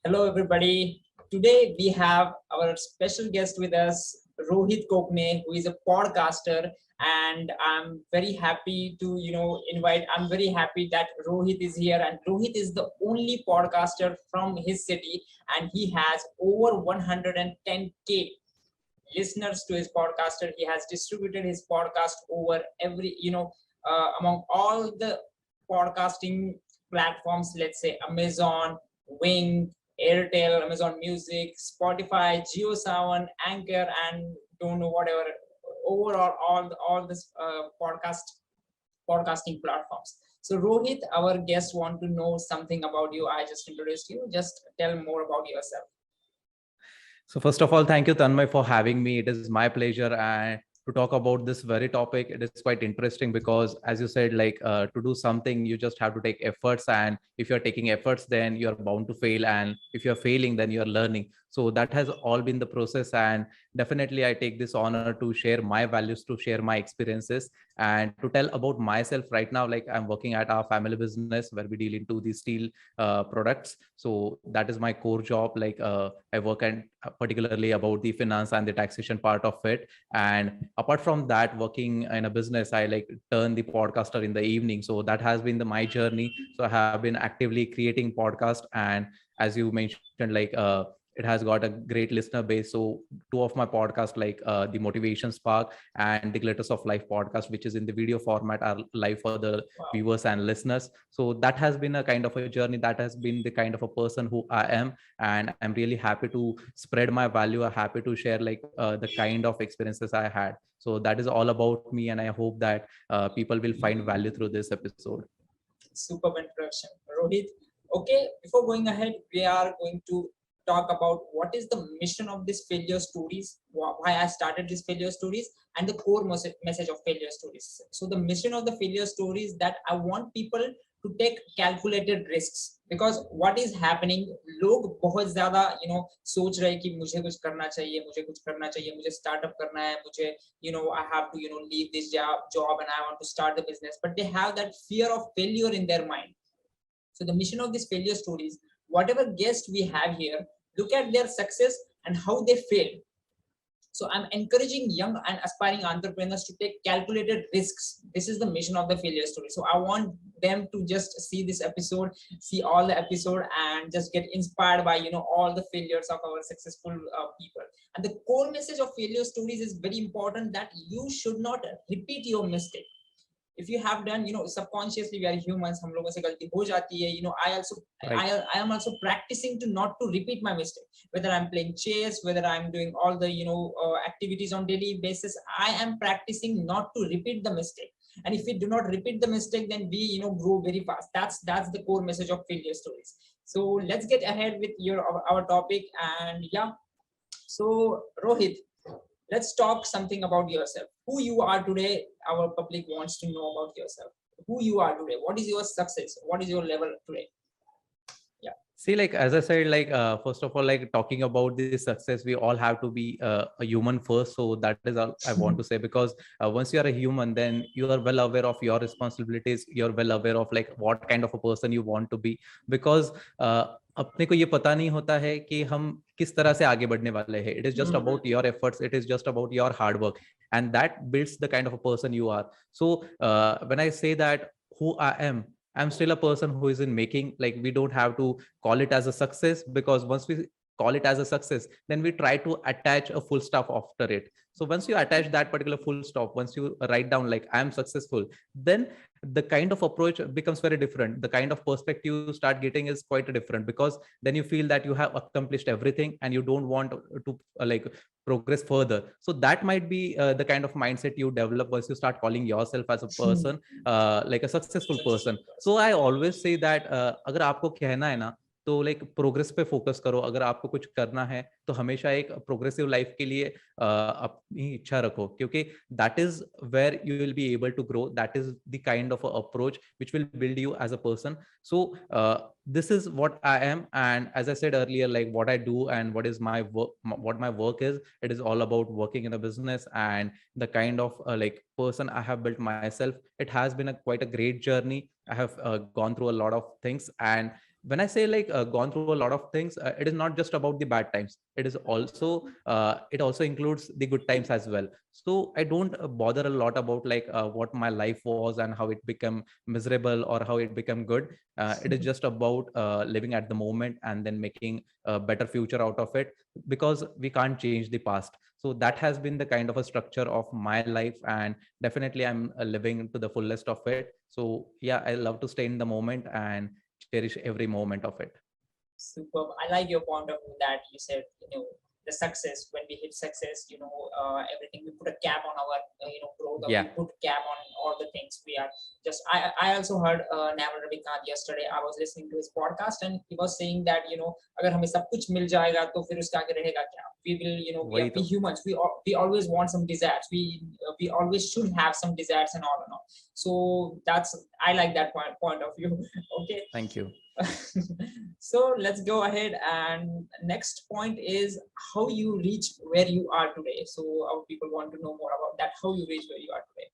Hello, everybody. Today we have our special guest with us, Rohit Kokne, who is a podcaster, and I'm very happy to invite. I'm very happy that Rohit is here, and Rohit is the only podcaster from his city, and he has over 110K listeners to his podcaster. He has distributed his podcast over every among all the podcasting platforms, let's say Amazon, Wing, Airtel, Amazon Music, Spotify, JioSaavn, Anchor, and don't know whatever. Overall, all this podcasting platforms. So Rohit, our guests want to know something about you. I just introduced you. Just tell more about yourself. So first of all, thank you, Tanmay, for having me. It is my pleasure and to talk about this very topic. It is quite interesting because, as you said, to do something, you just have to take efforts. And if you're taking efforts, then you're bound to fail. And if you're failing, then you're learning. So that has all been the process. And definitely, I take this honor to share my values, to share my experiences, and to tell about myself right now. Like I'm working at our family business where we deal into the steel products. So that is my core job. I work and particularly about the finance and the taxation part of it. And apart from that, working in a business, I like turn the podcaster in the evening. So that has been my journey. So I have been actively creating podcast, and as you mentioned, it has got a great listener base. So two of my podcasts, the Motivation Spark and the Glitters of Life podcast, which is in the video format, are live for the viewers and listeners. So that has been a kind of a journey. That has been the kind of a person who I am, and I'm really happy to spread my value. I'm happy to share the kind of experiences I had. So that is all about me, and I hope that people will find value through this episode. Superb introduction, Rohit. Okay, before going ahead, we are going to talk about what is the mission of these failure stories, why I started these failure stories, and the core message of failure stories. So the mission of the failure stories that I want people to take calculated risks, because what is happening, लोग बहुत ज़्यादा सोच रहे हैं कि मुझे कुछ करना चाहिए, मुझे कुछ करना चाहिए, मुझे स्टार्टअप करना है, मुझे I have to leave this job and I want to start the business, but they have that fear of failure in their mind. So the mission of these failure stories, whatever guest we have here, look at their success and how they failed. So I'm encouraging young and aspiring entrepreneurs to take calculated risks. This is the mission of the failure story. So I want them to just see this episode, see all the episode, and just get inspired by all the failures of our successful people. And the core message of failure stories is very important, that you should not repeat your mistake. If you have done, subconsciously, we are humans, hum logon se galti ho jati hai. I am also practicing to not to repeat my mistake. Whether I'm playing chess, whether I'm doing all the activities on daily basis, I am practicing not to repeat the mistake. And if we do not repeat the mistake, then we grow very fast. That's the core message of failure stories. So let's get ahead with our topic. And yeah, so Rohit, let's talk something about yourself. Who you are today. Our public wants to know about yourself. Who you are today. What is your success? What is your level today? Yeah. See, as I said, first of all, talking about this success, we all have to be a human first. So that is all I want to say, because once you are a human, then you are well aware of your responsibilities. You're well aware of what kind of a person you want to be, because अपने को ये पता नहीं होता है कि हम किस तरह से आगे बढ़ने वाले हैं. It is just about your efforts. It is just about your hard work, and that builds the kind of a person you are. So when I say that who I am, I'm still a person who is in making. We don't have to call it as a success, because once we call it as a success, then we try to attach a full stop after it. So once you attach that particular full stop, once you write down I am successful, then the kind of approach becomes very different. The kind of perspective you start getting is quite different, because then you feel that you have accomplished everything and you don't want to progress further. So that might be the kind of mindset you develop once you start calling yourself as a person like a successful person. So I always say that अगर आपको कहना है ना, तो progress पे focus करो. अगर आपको कुछ करना है तो हमेशा एक प्रोग्रेसिव लाइफ के लिए अपनी इच्छा रखो, क्योंकि that is where you will be able to grow. That is the kind of approach which will build you as a person. So this is what I am, and as I said earlier, what I do and what is my work, what my work is, it is all about working in a business and the kind of person I have built myself. It has been quite a great journey. I have gone through a lot of things, and when I say like gone through a lot of things, it is not just about the bad times. It also includes the good times as well. So I don't bother a lot about like what my life was and how it became miserable or how it became good. It is just about living at the moment and then making a better future out of it, because we can't change the past. So that has been the kind of a structure of my life, and definitely I'm living to the fullest of it. So yeah, I love to stay in the moment and cherish every moment of it. Superb. I like your point of view that you said, the success, when we hit success, everything, we put a cap on our, growth, or we Yeah, put cap on all the things we are just, I also heard Naval Ravikant yesterday. I was listening to his podcast and he was saying that, अगर हमें सब कुछ मिल जाएगा तो फिर उसका आगे रहेगा क्या? We will, वही we तो. humans, we always want some desires. We always should have some desires and all and all. So that's, I like that point of view. Okay. Thank you. So let's go ahead, and next point is how you reached where you are today. So our people want to know more about that, how you reached where you are today.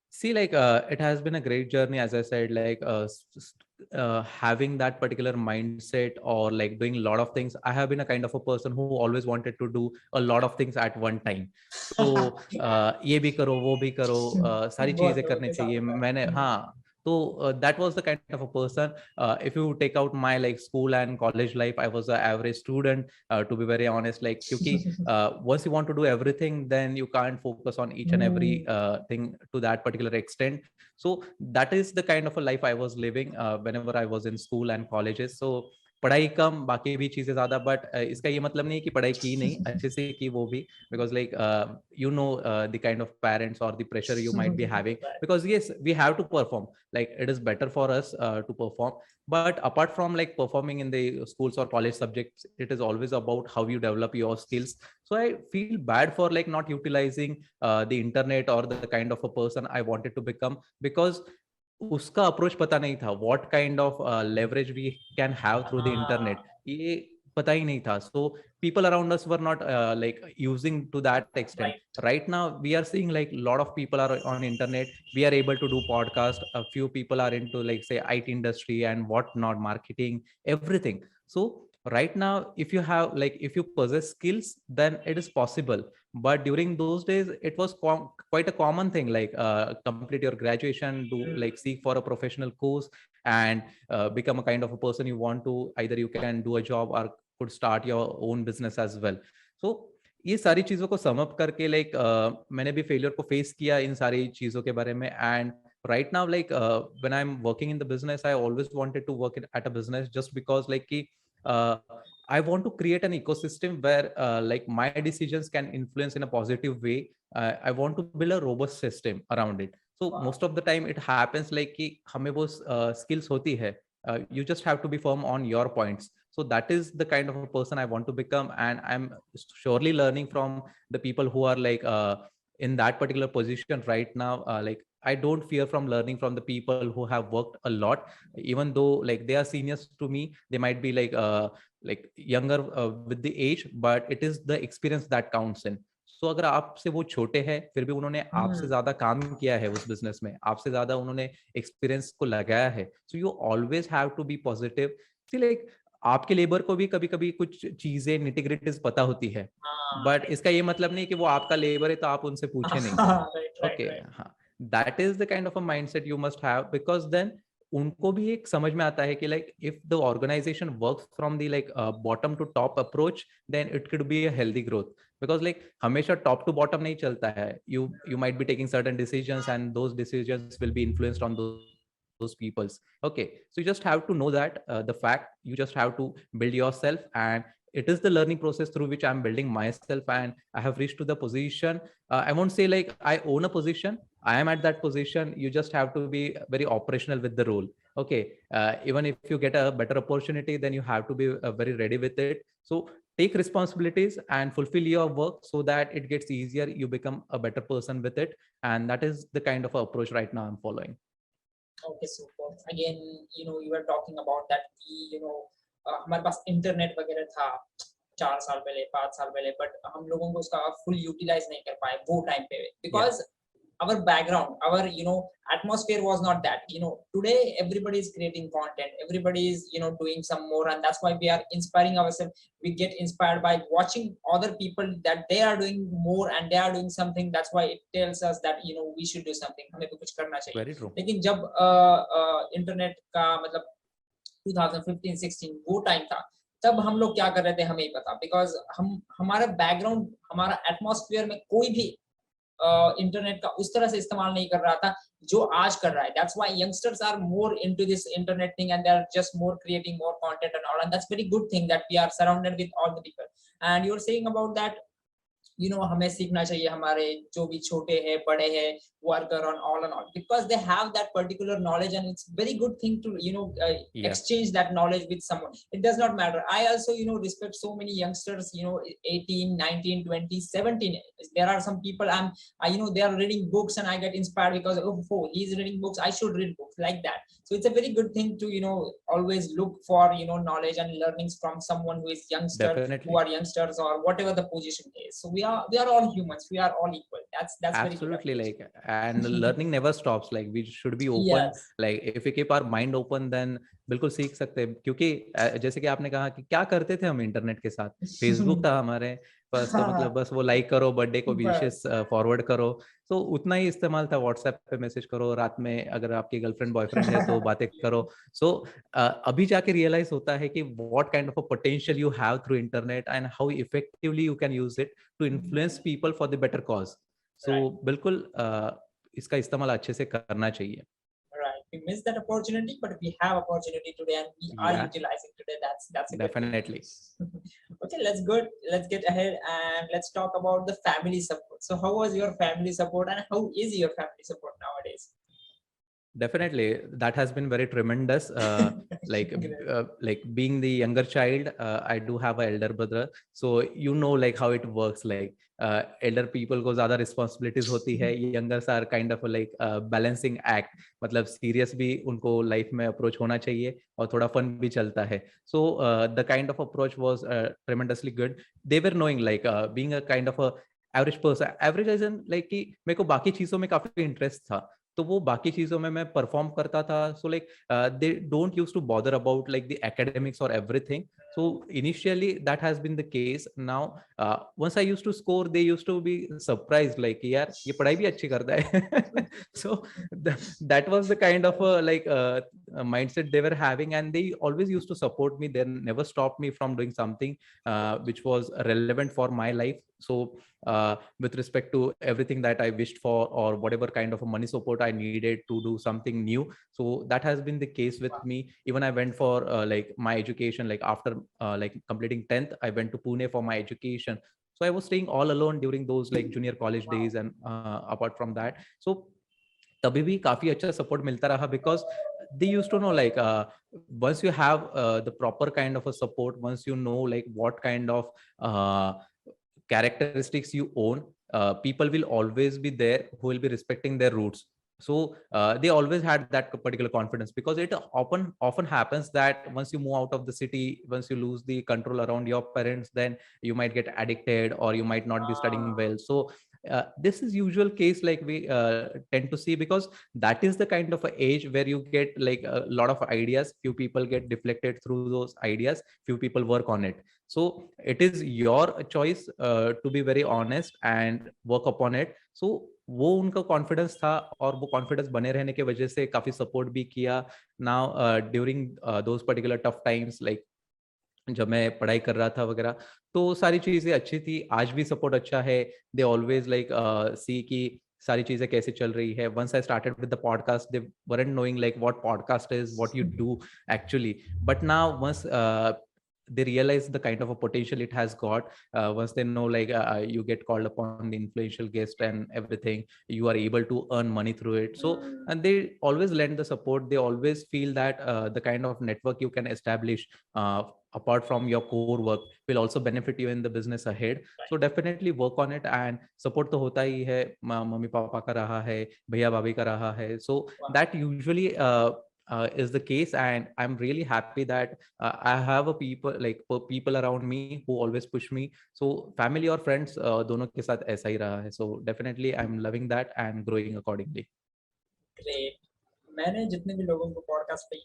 See, like it has been a great journey, as I said, like having that particular mindset or like doing a lot of things. I have been a kind of a person who always wanted to do a lot of things at one time. So ये भी करो, वो भी करो, सारी बहुत चीजें लोगों करनी के साथ चाहिए होता मैंने, है. हाँ. So that was the kind of a person. If you take out my like school and college life, I was an average student, to be very honest. Like, क्योंकि once you want to do everything, then you can't focus on each and every thing to that particular extent. So that is the kind of a life I was living whenever I was in school and colleges. So पढ़ाई कम, बाकी भी चीजें ज्यादा, but इसका ये मतलब नहीं है कि पढ़ाई की नहीं, अच्छे से की वो भी, because like you know the kind of parents or the pressure you might be having, Right. because yes, we have to perform, like it is better for us to perform. But apart from like performing in the schools or college subjects, it is always about how you develop your skills. So I feel bad for like not utilizing the internet or the kind of a person I wanted to become, because उसका approach पता नहीं था, what kind of leverage we can have through the internet, ये पता ही नहीं था. So people around us were not like using to that extent. Right. Right now we are seeing like a lot of people are on internet. We are able to do podcast. A few people are into like say IT industry and whatnot, marketing, everything. So right now, if you have like, if you possess skills, then it is possible. But during those days it was quite a common thing, like complete your graduation, do like seek for a professional course, and become a kind of a person you want to, either you can do a job or could start your own business as well. So ये सारी चीजों को sum up करके like मैंने भी failure को face किया इन सारी चीजों के बारे में. And right now, like when I'm working in the business, I always wanted to work at a business, just because like uh, I want to create an ecosystem where like my decisions can influence in a positive way. I want to build a robust system around it. So Wow. most of the time it happens like कि हमें वो skills होती है. You just have to be firm on your points. So that is the kind of a person I want to become, and I'm surely learning from the people who are like in that particular position right now. Like I don't fear from learning from the people who have worked a lot, even though like they are seniors to me. They might be like younger with the age, but it is the experience that counts in. So अगर आपसे वो छोटे हैं, फिर भी उन्होंने आपसे ज्यादा काम किया है उस बिजनेस में, आपसे ज्यादा उन्होंने एक्सपीरियंस को लगाया है, so you always have to be positive. See like आपके लेबर को भी कभी कभी कुछ चीजें निटिग्रिटीज पता होती है, बट इसका ये मतलब नहीं कि वो आपका लेबर है तो आप उनसे पूछे नहीं. Right, right, okay, right. हाँ, that is the kind of a mindset you must have, because then उनको भी एक समझ में आता है कि like if the organization works from the like bottom to top approach, then it could be a healthy growth. Because like हमेशा top to bottom नहीं चलता है. You might be taking certain decisions and those decisions will be influenced on those peoples. Okay, so you just have to know that the fact, you just have to build yourself, and it is the learning process through which I'm building myself, and I have reached to the position. I won't say like I own a position, I am at that position. You just have to be very operational with the role. Okay, even if you get a better opportunity, then you have to be very ready with it. So take responsibilities and fulfill your work so that it gets easier, you become a better person with it. And that is the kind of approach right now I'm following. Okay, super. Again, you were talking about that कि हमारे पास internet वगैरह था 4 साल पहले 5 साल पहले, but हम लोगों को उसका फुल यूटिलाइज नहीं कर पाए वो टाइम पे, because our background, our atmosphere was not that. Today everybody is creating content, everybody is doing some more, and that's why we are inspiring ourselves. We get inspired by watching other people that they are doing more and they are doing something. That's why it tells us that we should do something, हमें तो कुछ करना चाहिए. Very true. लेकिन जब internet का मतलब 2015-16 वो टाइम था, तब हम लोग क्या कर रहे थे हमें ही पता, बिकॉज हम हमारा बैकग्राउंड, हमारा एटमॉस्फेयर में कोई भी इंटरनेट का उस तरह से इस्तेमाल नहीं कर रहा था जो आज कर रहा है. That's why youngsters are more into this internet thing and they are just more creating more content and all, and that's very good thing that we are surrounded with all the people. And you are saying about that हमें सीखना चाहिए हमारे जो भी छोटे हैं बड़े हैं worker on all and all, because they have that particular knowledge, and it's very good thing to Yeah. exchange that knowledge with someone. It does not matter. I also respect so many youngsters, 18, 19, 20, 17. There are some people they are reading books and I get inspired because he's reading books, I should read books, like that. So it's a very good thing to always look for knowledge and learnings from someone who is youngster. Definitely. Who are youngsters or whatever the position is. So we are all humans, we are all equal. That's Absolutely. very good. Like, and learning never stops. Like, we should be open. Yes. Like, if we keep our mind open, then बिल्कुल सीख सकते हैं. क्योंकि जैसे कि आपने कहा कि क्या करते थे हम इंटरनेट के साथ, फेसबुक था हमारे पास, तो मतलब बस वो लाइक करो, बर्थडे को विशेस फॉरवर्ड करो, तो उतना ही इस्तेमाल था. व्हाट्सएप पे मैसेज करो, रात में अगर आपकी गर्लफ्रेंड बॉयफ्रेंड है तो बातें करो. सो अभी जाके रियलाइज होता है कि what kind of a potential you have through internet and how effectively you can use it to influence people for the better cause. So बिल्कुल इसका इस्तेमाल अच्छे से करना चाहिए. Right, we missed that opportunity, but we have opportunity today and we are utilizing today. That's a definitely good thing. Okay, let's get ahead and let's talk about the family support. So how was your family support and how is your family support nowadays? Definitely, that has been very tremendous. Like being the younger child, I do have an elder brother, so like how it works. Like elder people को ज़्यादा responsibilities होती है, youngers are kind of like balancing act. मतलब serious भी उनको life में approach होना चाहिए और थोड़ा fun भी चलता है. So the kind of approach was tremendously good. They were knowing like being a kind of a average person. Average as in like कि मेरे को बाकी चीजों में काफी interest था, तो वो बाकी चीजों में मैं परफॉर्म करता था. So like they don't use to bother about like the academics और everything. So initially that has been the case. Now once I used to score, they used to be surprised like यार ये पढ़ाई भी अच्छी करता है. So that was the kind of like mindset they were having, and they always used to support me. They never stopped me from doing something which was relevant for my life. So with respect to everything that I wished for or whatever kind of a money support I needed to do something new, so that has been the case with me. Even I went for like my education, like after like completing 10th, I went to Pune for my education. So I was staying all alone during those like junior college days, and apart from that, so तभी भी काफी अच्छा support मिलता रहा, because they used to know like once you have the proper kind of a support, once you know like what kind of characteristics you own, people will always be there who will be respecting their roots. So they always had that particular confidence, because it often happens that once you move out of the city, once you lose the control around your parents, then you might get addicted or you might not be studying well. So this is usual case like we tend to see, because that is the kind of a age where you get like a lot of ideas. Few people get deflected through those ideas, few people work on it. So it is your choice to be very honest and work upon it. So वो उनका confidence था और वो confidence बने रहने की वजह से काफी सपोर्ट भी किया. Now during those particular tough times, like जब मैं पढ़ाई कर रहा था वगैरह, तो सारी चीजें अच्छी थी. आज भी सपोर्ट अच्छा है. दे ऑलवेज लाइक सी कि सारी चीजें कैसे चल रही है. Once I started with the podcast, they weren't knowing like what podcast is, what you do actually. But now once they realize the kind of a potential it has got, once they know like you get called upon the influential guest and everything, you are able to earn money through it. So and they always lend the support. They always feel that the kind of network you can establish apart from your core work will also benefit you in the business ahead. So definitely work on it. And support तो होता ही है, mummy papa का रहा है, भैया भाभी का रहा है. So that usually is the case, and I'm really happy that I have a people like people around me who always push me. So family or friends, दोनों के साथ ऐसा ही रहा है. So definitely I'm loving that and growing accordingly. Great. मैंने जितने भी लोगों को पॉडकास्ट पे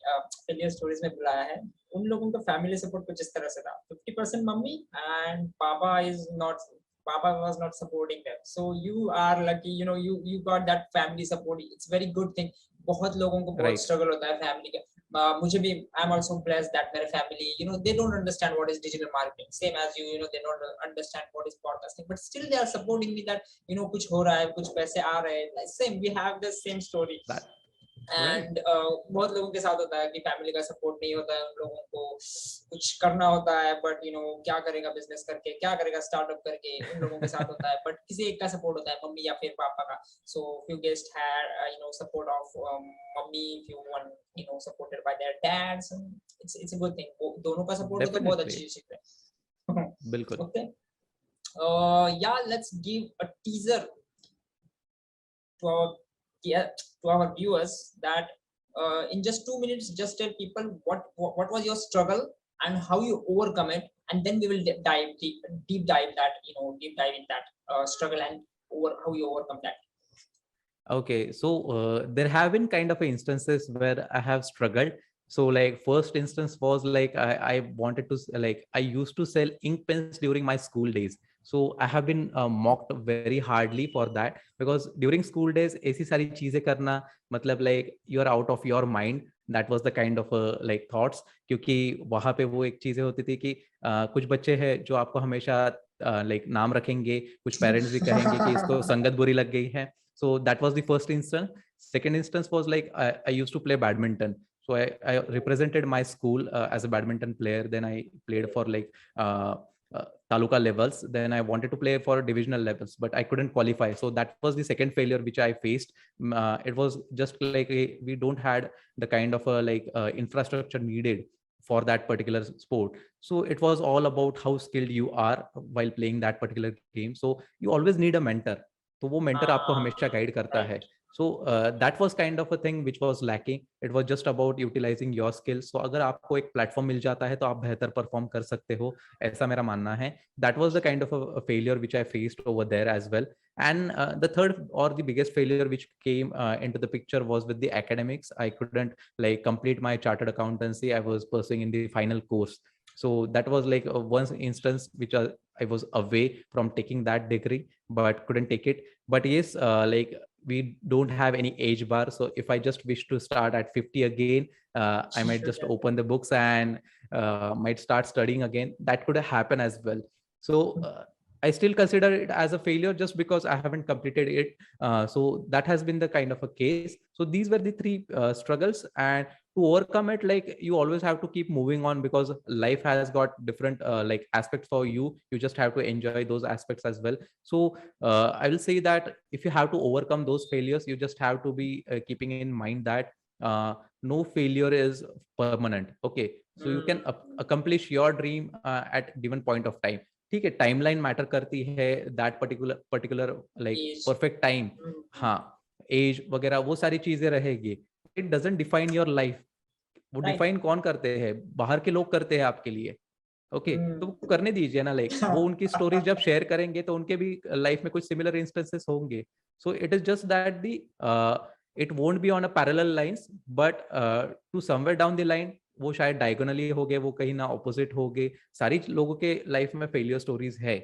फेलियर स्टोरीज में बुलाया है, उन लोगों का फैमिली सपोर्ट कुछ इस तरह से था। 50% मम्मी एंड पापा is not, Papa was not supporting them. So you are lucky, you know, you got that family support. It's very good thing. बहुत लोगों को बहुत Right. स्ट्रगल होता है फैमिली का। मुझे भी, I am also blessed that मेरे family, you know, they don't understand what is digital marketing, same as you know, they don't understand what is podcasting, but still they are supporting me that, you know, कुछ हो रहा है, कुछ पैसे आ रहे हैं। Same, we have the same story. That right. And बहुत लोगों के साथ होता है कि फैमिली का सपोर्ट नहीं होता है, उन लोगों को कुछ करना होता है, बट यू नो क्या करेगा बिजनेस करके, क्या करेगा स्टार्टअप करके, उन लोगों के साथ होता है, बट किसी एक का सपोर्ट होता है, मम्मी या फिर पापा का। So few guest had you know support of mummy, few one you know supported by their dads. It's a good thing, दोनों का सपोर्ट हो तो बहुत अच्छी Definitely. चीज है। बिल्कुल. ओके, या let's give a teaser to our, yeah, to our viewers that in just 2 minutes, just tell people what was your struggle and how you overcome it, and then we will dive deep dive that, you know, deep dive in that struggle and how you overcome that. Okay, so there have been kind of instances where I have struggled. So like first instance was like I wanted to like I used to sell ink pens during my school days. So I have been mocked very hardly for that, because during school days ऐसी सारी चीजें करना मतलब like you are out of your mind. That was the kind of like thoughts, क्योंकि वहाँ पे वो एक चीजें होती थी कि कुछ बच्चे हैं जो आपको हमेशा like नाम रखेंगे, कुछ पेरेंट्स भी कहेंगे कि इसको संगत बुरी लग गई है. So that was the first instance. Second instance was like I used to play badminton. So I represented my school as a badminton player. Then I played for like taluka levels. Then I wanted to play for divisional levels, but I couldn't qualify. So that was the second failure which I faced. It was just like we don't had the kind of like infrastructure needed for that particular sport. So it was all about how skilled you are while playing that particular game. So you always need a mentor. तो वो mentor आपको हमेशा guide करता है. So that was kind of a thing which was lacking. It was just about utilising your skills. So अगर आपको एक platform मिल जाता है तो आप बेहतर परफॉर्म कर सकते हो, ऐसा मेरा मानना है. That was the kind of a failure which I faced over there as well. And the third or the biggest failure which came into the picture was with the academics. I couldn't like complete my chartered accountancy. I was pursuing in the final course. So that was like one instance which I was away from taking that degree, but couldn't take it. But yes, like we don't have any age bar. So if I just wish to start at 50 again, I might just open the books and might start studying again. That could happen as well. So I still consider it as a failure just because I haven't completed it. So that has been the kind of a case. So these were the three struggles, and to overcome it, like you always have to keep moving on, because life has got different like aspects for you. You just have to enjoy those aspects as well. So I will say that if you have to overcome those failures, you just have to be keeping in mind that no failure is permanent. Okay, so you can accomplish your dream at given point of time. ठीक है, timeline matter करती है, that particular like perfect time, हाँ, as वगैरह वो सारी चीजें रहेगी. It doesn't define your life. वो डिफाइन कौन करते हैं? बाहर के लोग करते हैं आपके लिए. ओके, तो करने दीजिए ना. लाइक वो उनकी स्टोरीज जब शेयर करेंगे तो उनके भी लाइफ में कुछ सिमिलर इंस्टेंसेस होंगे. So it is just that the it won't be on a parallel lines, but to somewhere down the line वो शायद डायगोनली हो गए, वो कहीं ना ऑपोजिट हो गए. सारी लोगों के लाइफ में फेलियर स्टोरीज है,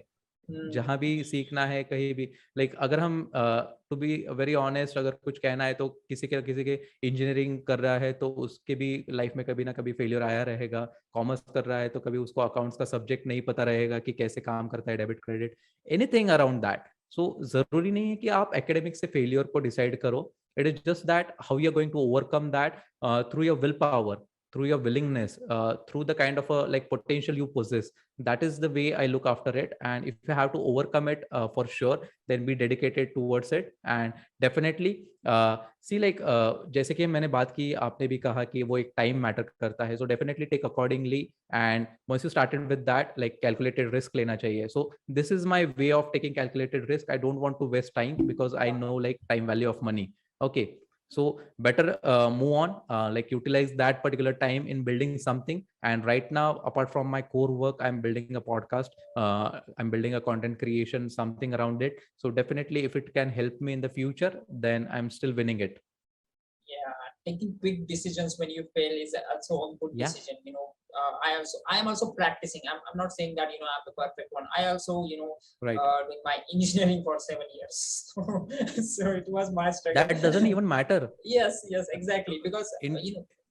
जहां भी सीखना है कहीं भी. लाइक अगर हम टू बी वेरी ऑनेस्ट अगर कुछ कहना है तो किसी के इंजीनियरिंग कर रहा है तो उसके भी लाइफ में कभी ना कभी फेलियर आया रहेगा. कॉमर्स कर रहा है तो कभी उसको अकाउंट्स का सब्जेक्ट नहीं पता रहेगा कि कैसे काम करता है debit credit, anything around that. So जरूरी नहीं है कि आप एकेडमिक से फेलियर को डिसाइड करो. It is just that how you are going to overcome that through your will power, through your willingness, through the kind of a like potential you possess. That is the way I look after it. And if you have to overcome it, for sure, then be dedicated towards it. And definitely see like जैसे कि मैंने बात की, आपने भी कहा कि वो एक टाइम मैटर करता है. So definitely take accordingly, and once you started with that, like calculated risk लेना चाहिए. So this is my way of taking calculated risk. I don't want to waste time because I know like time value of money. Okay, So better move on, like utilize that particular time in building something. And right now, apart from my core work, I'm building a podcast, I'm building a content creation, something around it. So definitely if it can help me in the future, then I'm still winning it. Yeah, taking quick decisions when you fail is also a good Yeah, decision. I am also practicing. I'm not saying that I'm the perfect one. I also right. doing my engineering for 7 years. So it was my struggle. That doesn't even matter. yes exactly, because In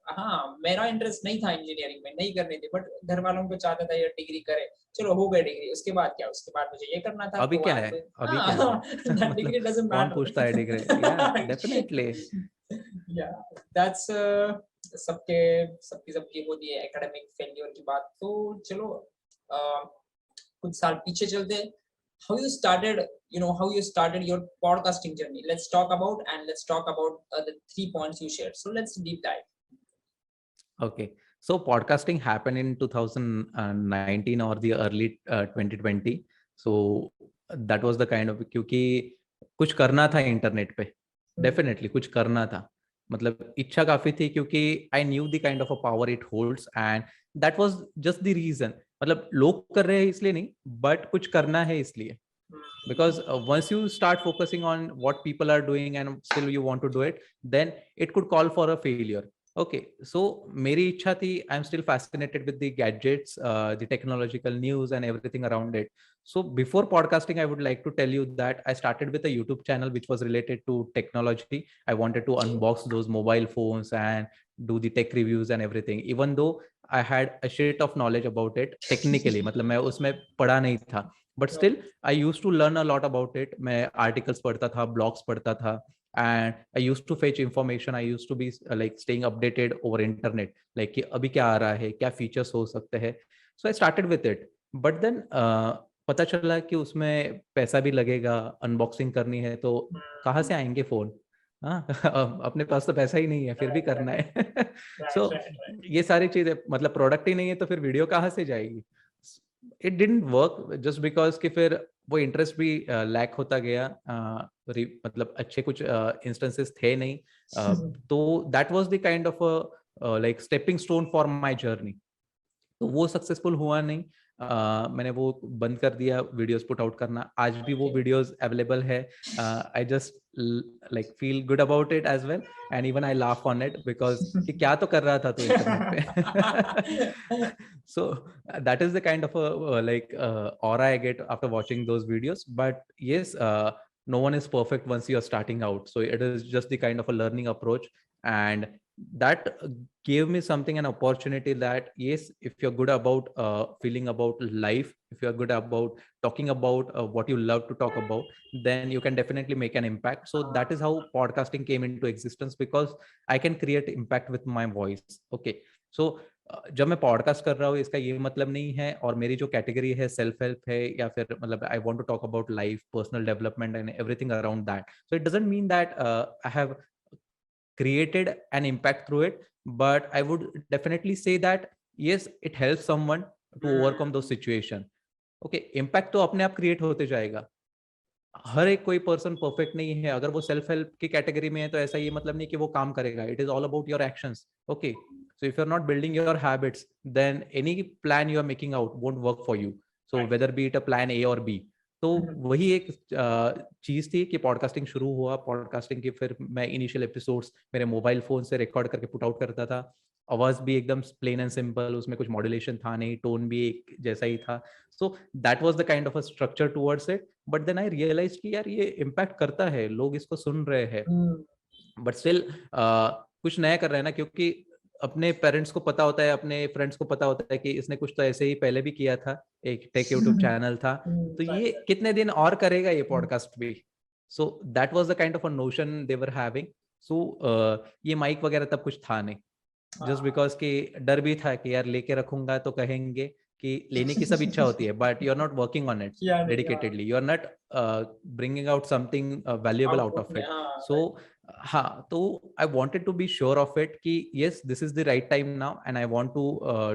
हाँ, मेरा interest नहीं था engineering में, नहीं करनी थी, but घर वालों को चाहता था ये डिग्री करे। चलो हो गए डिग्री, उसके बाद क्या, उसके बाद मुझे ये करना था, अभी तो क्या आई है, एम डूइंग, अभी क्या है? हाँ, दैट डिग्री मतलब डजंट कौन पूछता है डिग्री? या डेफिनेटली। या दैट्स सबके सबकी सबकी होती है एकेडमिक फेल्योर की बात। तो चलो कुछ साल पीछे चलते हैं। How you started, how you started your podcasting journey. Let's talk about the 3 points you shared. So let's deep dive. Okay. So podcasting happened in 2019 or the early 2020. So that was the kind of, क्योंकि कुछ करना था internet पे, definitely कुछ करना था, मतलब इच्छा काफी थी, क्योंकि I knew the kind of a power it holds, and that was just the reason. मतलब लोग कर रहे हैं इसलिए नहीं, बट कुछ करना है इसलिए, because once you start focusing on what people are doing and still you want to do it, then it could call for a failure. Okay, so meri ichha thi, I'm still fascinated with the gadgets, the technological news and everything around it. So before podcasting, I would like to tell you that I started with a YouTube channel which was related to technology. I wanted to unbox those mobile phones and do the tech reviews and everything, even though I had a shit of knowledge about it technically, मतलब मैं उसमें पढ़ा नहीं था, but still I used to learn a lot about it. मैं articles पढ़ता था, blogs पढ़ता था, and I used to fetch information. I used to be like staying updated over internet, like कि अभी क्या आ रहा है, क्या features हो सकते हैं. So I started with it, but then पता चला कि उसमें पैसा भी लगेगा, unboxing करनी है, तो कहाँ से आएंगे फोन? हाँ, अपने पास तो पैसा ही नहीं है, फिर भी करना है। सो ये सारी चीजें, मतलब प्रोडक्ट ही नहीं है तो फिर वीडियो कहाँ से जाएगी? It didn't work, just because कि फिर वो इंटरेस्ट भी लैक होता गया, मतलब अच्छे कुछ इंस्टेंसेस थे नहीं, तो that was the kind of like stepping stone for my journey. तो वो सक्सेसफुल हुआ नहीं, मैंने वो बंद कर दिया वीडियोस पुट आउट करना। आज भी वो वीडियोस अवेलेबल है, I just like feel good about it as well, and even I laugh on it, because कि क्या तो कर रहा था तू इंटरनेट पे। So that is the kind of like aura I get after watching those videos. But yes, no one is perfect once you are starting out, so it is just the kind of a learning approach, and that gave me something, an opportunity, that yes, if you're good about feeling about life, if you're good about talking about what you love to talk about, then you can definitely make an impact. So that is how podcasting came into existence, because I can create impact with my voice. Okay, so जब मैं podcast कर रहा हूँ, इसका ये मतलब नहीं है, और मेरी जो कैटेगरी है सेल्फ हेल्प है, या फिर मतलब I want to talk about life, personal development and everything around that, so it doesn't mean that I have created an impact through it, but I would definitely say that yes, it helps someone to overcome those situation. Okay, impact तो अपने आप create होते जाएगा, हर एक कोई person perfect नहीं है। अगर वो सेल्फ हेल्प की कैटेगरी में है तो ऐसा ये मतलब नहीं कि वो काम करेगा, it is all about your actions. Okay, so if you are not building your habits, then any plan you are making out won't work for you, so whether be it a plan A और B. तो वही एक चीज थी कि podcasting शुरू हुआ। Podcasting के फिर मैं इनिशियल एपिसोड्स मेरे मोबाइल फोन से रिकॉर्ड करके पुट आउट करता था। आवाज भी एकदम प्लेन एंड सिंपल, उसमें कुछ मॉड्यूलेशन था नहीं, टोन भी एक जैसा ही था। So that was the kind of a structure towards it. But then I realize कि यार ये इम्पैक्ट करता है, लोग इसको सुन रहे हैं, बट स्टिल कुछ नया कर रहे हैं ना, क्योंकि अपने पेरेंट्स को पता होता है, अपने फ्रेंड्स को पता होता है कि इसने कुछ तो ऐसे ही पहले भी किया था, एक टेक यूट्यूब चैनल था, तो ये कितने दिन और करेगा ये पॉडकास्ट भी। So that was the kind of a notion they were having. So ये माइक वगैरह तब कुछ था नहीं, जस्ट बिकॉज कि डर भी था कि यार लेके रखूंगा तो कहेंगे कि लेने की सब इच्छा होती है, but you are not working on it dedicatedly, you are not bringing out something valuable out of it. So हाँ, तो I wanted to be sure of it कि yes, this is the right time now and I want to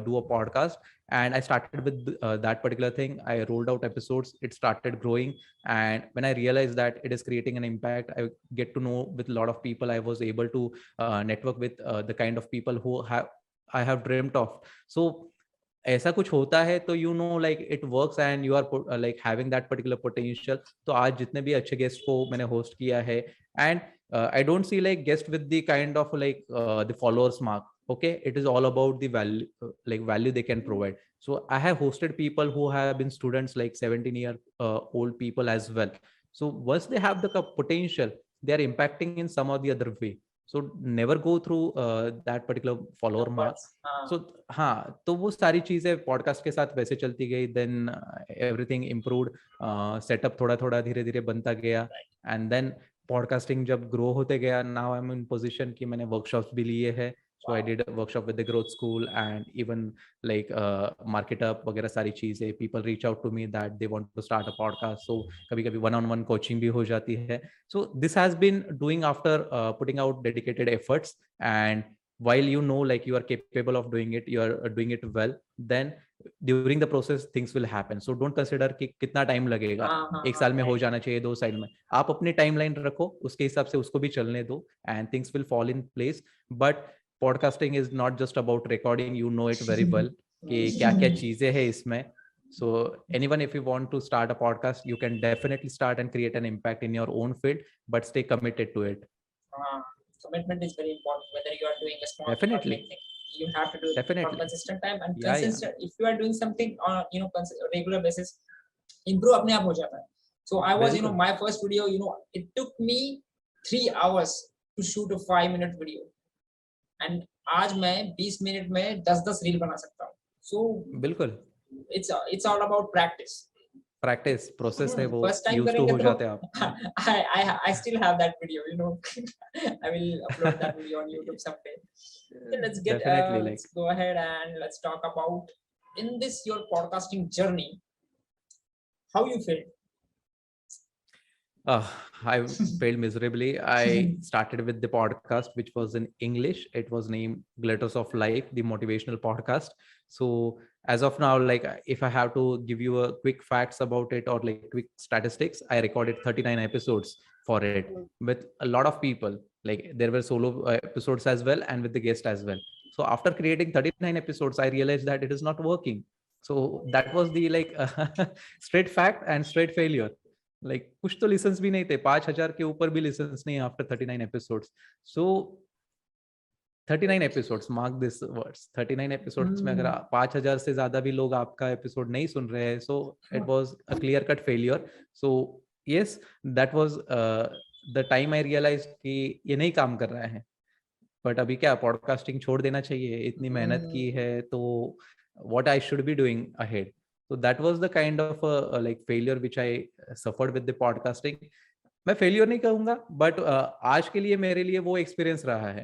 do a podcast. And I started with that particular thing. I rolled out episodes, it started growing. And when I realized that it is creating an impact, I get to know with a lot of people. I was able to network with the kind of people who have I have dreamt of. So ऐसा कुछ होता है तो you know like it works and you are like having that particular potential. तो आज जितने भी अच्छे गेस्ट को मैंने होस्ट किया है, and I don't see like guest with the kind of like the followers mark. Okay, it is all about the value, like value they can provide. So I have hosted people who have been students, like 17-year old people as well. So once they have the potential, they are impacting in some or the other way. So never go through that particular follower mark. Numbers. So हाँ, तो वो सारी चीजें podcast के साथ वैसे चलती गई. देन एवरीथिंग इम्प्रूव्ड, सेटअप थोड़ा थोड़ा धीरे धीरे बनता गया. एंड देन पॉडकास्टिंग जब ग्रो होते गया, now I am in position कि मैंने वर्कशॉप्स भी लिए हैं. So I did workshop with the growth school and even like market up वगैरह सारी चीजें. People reach out to me that they want to start a podcast. So कभी कभी वन ऑन वन कोचिंग भी हो जाती है. So this has been doing after putting out dedicated efforts. And while you know like you are capable of doing it, you are doing it well, then during the process things will happen. So don't consider कि कितना time लगेगा, एक साल में हो जाना चाहिए, 2 साल में. आप अपनी टाइमलाइन रखो, उसके हिसाब से उसको भी चलने दो, and things will fall in place. But podcasting is not just about recording. You know it very well कि क्या क्या चीजें हैं इसमें. So anyone, if you want to start a podcast, you can definitely start and create an impact in your own field, but stay committed to it. Commitment is very important, whether you are doing a small thing or big Definitely, thing. You have to do it from definitely. consistent time and Yeah, yeah. consistent. If you are doing something on regular basis, improve अपने आप हो जाता है. So I was बिल्कुल. my first video, it took me 3 hours to shoot a 5-minute video, and आज मैं 20 minute में 10 reel बना सकता हूँ. So बिल्कुल. it's all about practice. Practice process है वो, First time यूज टू करेंगे हो तो जाते हैं आप. I still have that video, I will upload that video on YouTube someday. So definitely like let's go ahead and let's talk about in this your podcasting journey, how you feel. I failed miserably. I started with the podcast, which was in English. It was named Glitters of Life, the motivational podcast. So as of now, like if I have to give you a quick facts about it or like quick statistics, I recorded 39 episodes for it with a lot of people. Like there were solo episodes as well and with the guest as well. So after creating 39 episodes, I realized that it is not working. So that was the like straight fact and straight failure. Like कुछ तो lessons भी नहीं थे, 5,000 के ऊपर भी lessons नहीं after 39 episodes. So 39 episodes, mark this words, 39 episodes में अगर 5,000 से ज्यादा भी लोग आपका एपिसोड नहीं सुन रहे हैं, so it was a clear cut failure. So yes, that was the time I realize कि ये नहीं काम कर रहा है. बट अभी क्या, पॉडकास्टिंग छोड़ देना चाहिए, इतनी मेहनत की है, तो what I should be doing ahead. So that was the kind of like failure which I suffered with the podcasting. मैं failure नहीं कहूँगा, but आज के लिए मेरे लिए वो experience रहा है,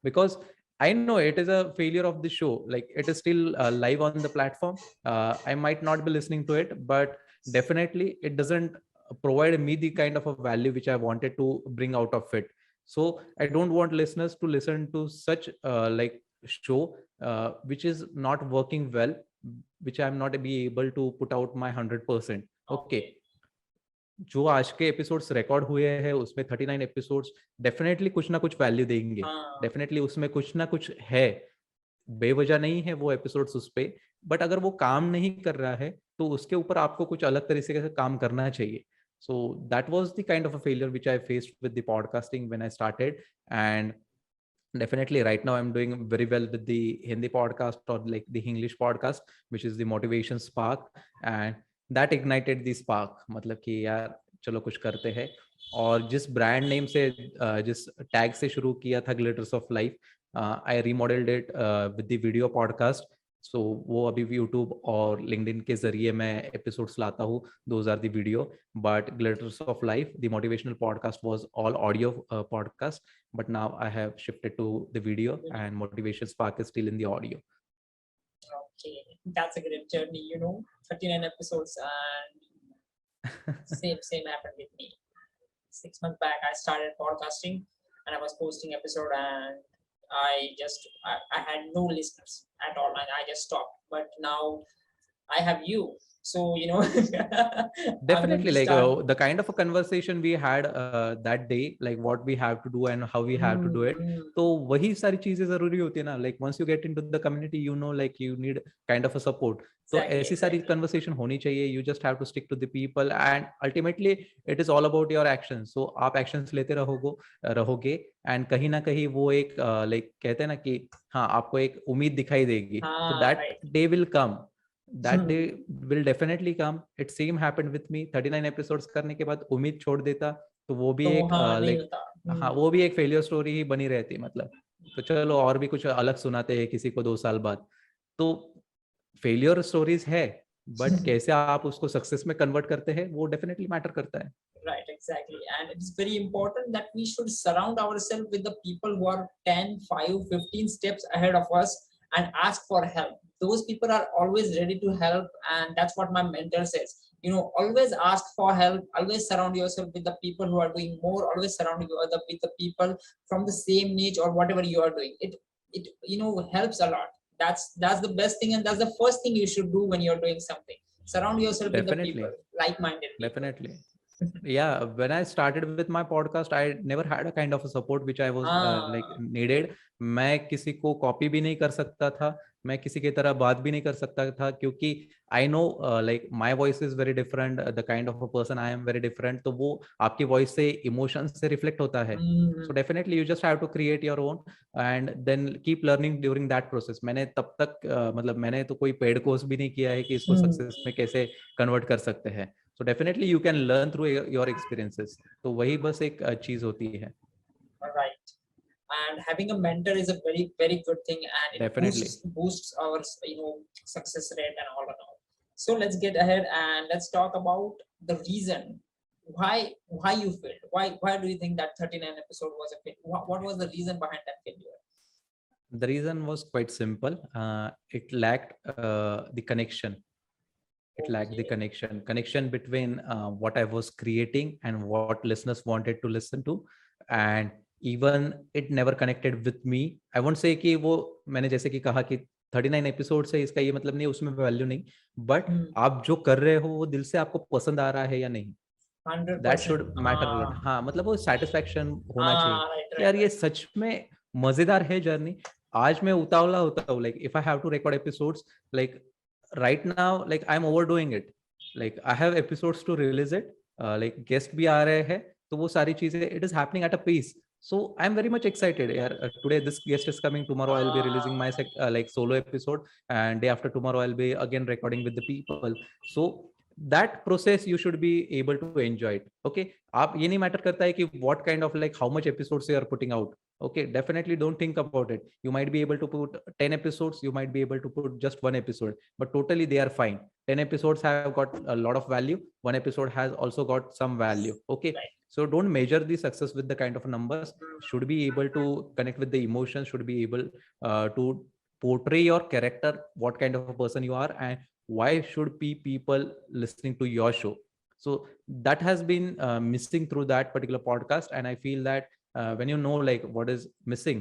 because I know it is a failure of the show. Like it is still live on the platform. I might not be listening to it, but definitely it doesn't provide me the kind of a value which I wanted to bring out of it. So I don't want listeners to listen to such like show which is not working well, which I'm not be able to put out my 100%. Okay. जो आज के episodes record हुए हैं उसमें 39 episodes definitely कुछ ना कुछ value देंगे. डेफिनेटली उसमें कुछ ना कुछ है, बेवजह नहीं है वो एपिसोड्स उस पे. बट अगर वो काम नहीं कर रहा है तो उसके ऊपर आपको कुछ अलग तरीके से काम करना चाहिए. सो that was the kind of a failure which I faced with the podcasting when I started. And definitely right now I'm doing very well with the Hindi podcast or like the English podcast, which is the Motivation Spark, and that ignited the spark. मतलब कि यार चलो कुछ करते हैं. और जिस brand name से जिस टैग से शुरू किया था glitters of life, I remodelled it with the video podcast. So वो अभी यूट्यूब और लिंक्डइन के जरिए मैं एपिसोड्स लाता हूँ, those are the video. But glitters of life, the motivational podcast was all audio podcast, but now I have shifted to the video, and Motivation Spark is still in the audio. Okay, that's a great journey, 39 episodes, and same happened with me. 6 months back I started podcasting. and I was posting episode, and I had no listeners at all, and I just stopped. But now I have you, so I'm going Definitely, to like start. the kind of a conversation we had that day, like what we have to do and how we have to do it. Mm. तो वही सारी चीजें जरूरी होती है ना, like once you get into the community, you know, like you need kind of a support. तो Exactly, ऐसी सारी exactly. conversation होनी चाहिए. You just have to stick to the people, and ultimately it is all about your actions. So आप actions लेते रहोगे and कहीं ना कहीं वो एक like कहते हैं ना कि हाँ आपको एक उम्मीद दिखाई देगी. So that Right. day will come. That day will definitely come. It same happened with me. 39 episodes करने के बाद उम्मीद छोड़ देता तो वो भी तो एक हाँ नहीं लाइक होता। हाँ वो भी एक फेलियर स्टोरी ही बनी रहती मतलब. तो चलो और भी कुछ अलग सुनाते हैं किसी को 2 साल बाद. तो फेलियर स्टोरीज है, बट कैसे आप उसको सक्सेस में कन्वर्ट करते हैं वो डेफिनेटली मैटर करता है. Right, exactly. And it's very important that we should surround ourselves with the people who are 10, 5, 15 steps ahead of us and ask for help. Those people are always ready to help, and that's what my mentor says. Always ask for help, always surround yourself with the people who are doing more, always surround you with the people from the same niche or whatever you are doing. It helps a lot. That's the best thing, and that's the first thing you should do when you're doing something. Surround yourself with the people, Definitely, like-minded people. definitely. Yeah, when I started with my podcast, I never had a kind of a support which I was like Ah. needed. मैं किसी को copy भी नहीं कर सकता था, मैं किसी की तरह बात भी नहीं कर सकता था, क्योंकि आई know like my voice is very different, the kind of a person I am very different. तो वो आपकी वॉइस से इमोशंस से रिफ्लेक्ट होता है. So definitely you just have to create your own and then keep learning during that process. मैंने तब तक मतलब मैंने तो कोई पेड कोर्स भी नहीं किया है कि इसको सक्सेस में कैसे कन्वर्ट कर सकते हैं. So definitely you can learn through your experiences. तो वही बस एक चीज होती है. Right. And having a mentor is a very, very good thing, and it Definitely. boosts our success rate and all and all. So let's get ahead and let's talk about the reason why you failed. Why do you think that 39 episode was a failure? What was the reason behind that failure? The reason was quite simple. It lacked the connection. It lacked the Okay. connection between what I was creating and what listeners wanted to listen to. And even it never connected with me. I won't say कि वो मैंने जैसे कि कहा कि 39 episode से इसका ये मतलब नहीं उसमें वैल्यू नहीं, बट आप जो कर रहे हो वो दिल से आपको पसंद आ रहा है या नहीं, दैट 100%. Should matter a lot. हाँ मतलब वो सेटिस्फैक्शन होना चाहिए Right, कि यार right, ये right. सच में मजेदार है जर्नी. आज मैं उतावला होता हूँ, like if I have to record episodes, like right now like I'm overdoing it. Like I have episodes to release it, like guest भी आ रहे हैं, तो वो सारी चीजें it is happening at a pace. So I'm very much excited. यार today this guest is coming, tomorrow I'll be releasing my like solo episode, and day after tomorrow I'll be again recording with the people. So that process you should be able to enjoy it. Okay, आप ये नहीं matter करता है कि what kind of like how much episodes you are putting out. Okay, definitely don't think about it. You might be able to put 10 episodes, you might be able to put just one episode, but totally they are fine. 10 episodes have got a lot of value, one episode has also got some value. Okay, Right. so don't measure the success with the kind of numbers. Should be able to connect with the emotions, should be able to portray your character, what kind of a person you are, and why should be people listening to your show. So that has been missing through that particular podcast, and I feel that when you know like what is missing,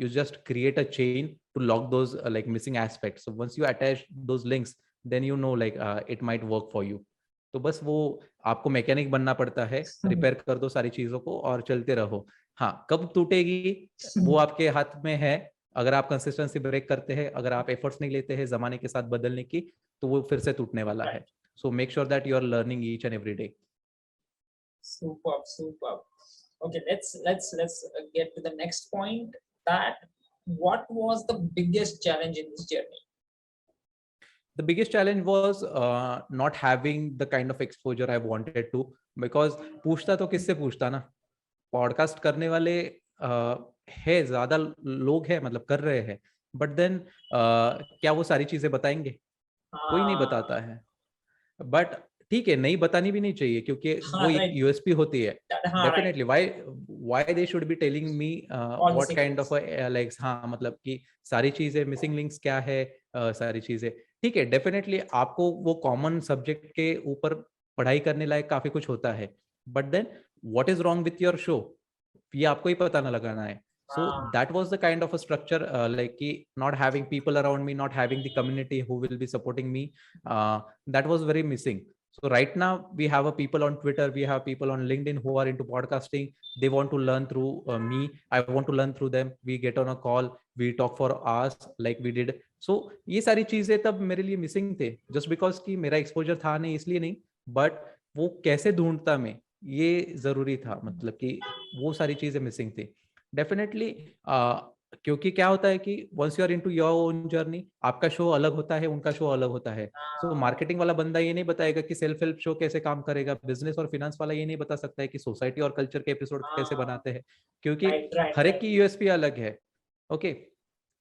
you just create a chain to lock those like missing aspects. So once you attach those links, then you know like it might work for you. तो बस वो आपको mechanic बनना पड़ता है, repair कर दो सारी चीजों को और चलते रहो. हाँ कब टूटेगी वो आपके हाथ में है. अगर आप कंसिस्टेंसी ब्रेक करते हैं, अगर आप एफर्ट्स नहीं लेते हैं जमाने के साथ बदलने की, तो वो फिर से टूटने वाला है. So make sure that you are learning each and every day. Superb. Okay, let's get to the next point. That what was the biggest challenge in this journey? The biggest challenge was not having the kind of exposure I wanted to, because पूछता तो किससे पूछता ना, podcast करने वाले है ज्यादा लोग हैं, मतलब कर रहे हैं, बट देन क्या वो सारी चीजें बताएंगे? कोई नहीं बताता है. बट ठीक है, नहीं बतानी भी नहीं चाहिए क्योंकि वो एक Right. यूएसपी होती है. Right. Definitely why they should be telling me what kind of like, हाँ मतलब कि सारी चीजें मिसिंग लिंक्स क्या है, सारी चीजें ठीक है. डेफिनेटली आपको वो कॉमन सब्जेक्ट के ऊपर पढ़ाई करने लायक काफी कुछ होता है, but then what is wrong with your show? ये आपको ही पता ना लगाना है. So that was the kind of a structure, like not having people around me, not having the community who will be supporting me, that was very missing. So right now we have a people on Twitter, we have people on LinkedIn who are into podcasting. They want to learn through me, I want to learn through them. We get on a call, we talk for hours like we did. So ये सारी चीजें तब मेरे लिए missing थे, just because कि मेरा exposure था नहीं, इसलिए नहीं, बट वो कैसे ढूंढता मैं, ये जरूरी था. मतलब कि वो सारी चीजें मिसिंग थी डेफिनेटली. क्योंकि क्या होता है कि once you are into your own journey, आपका शो अलग होता है, उनका शो अलग होता है. सो मार्केटिंग वाला बंदा ये नहीं बताएगा कि सेल्फ हेल्प शो कैसे काम करेगा, बिजनेस और फिनेंस वाला ये नहीं बता सकता है कि सोसाइटी और कल्चर के एपिसोड कैसे बनाते हैं, क्योंकि हर एक की यूएसपी अलग है. ओके,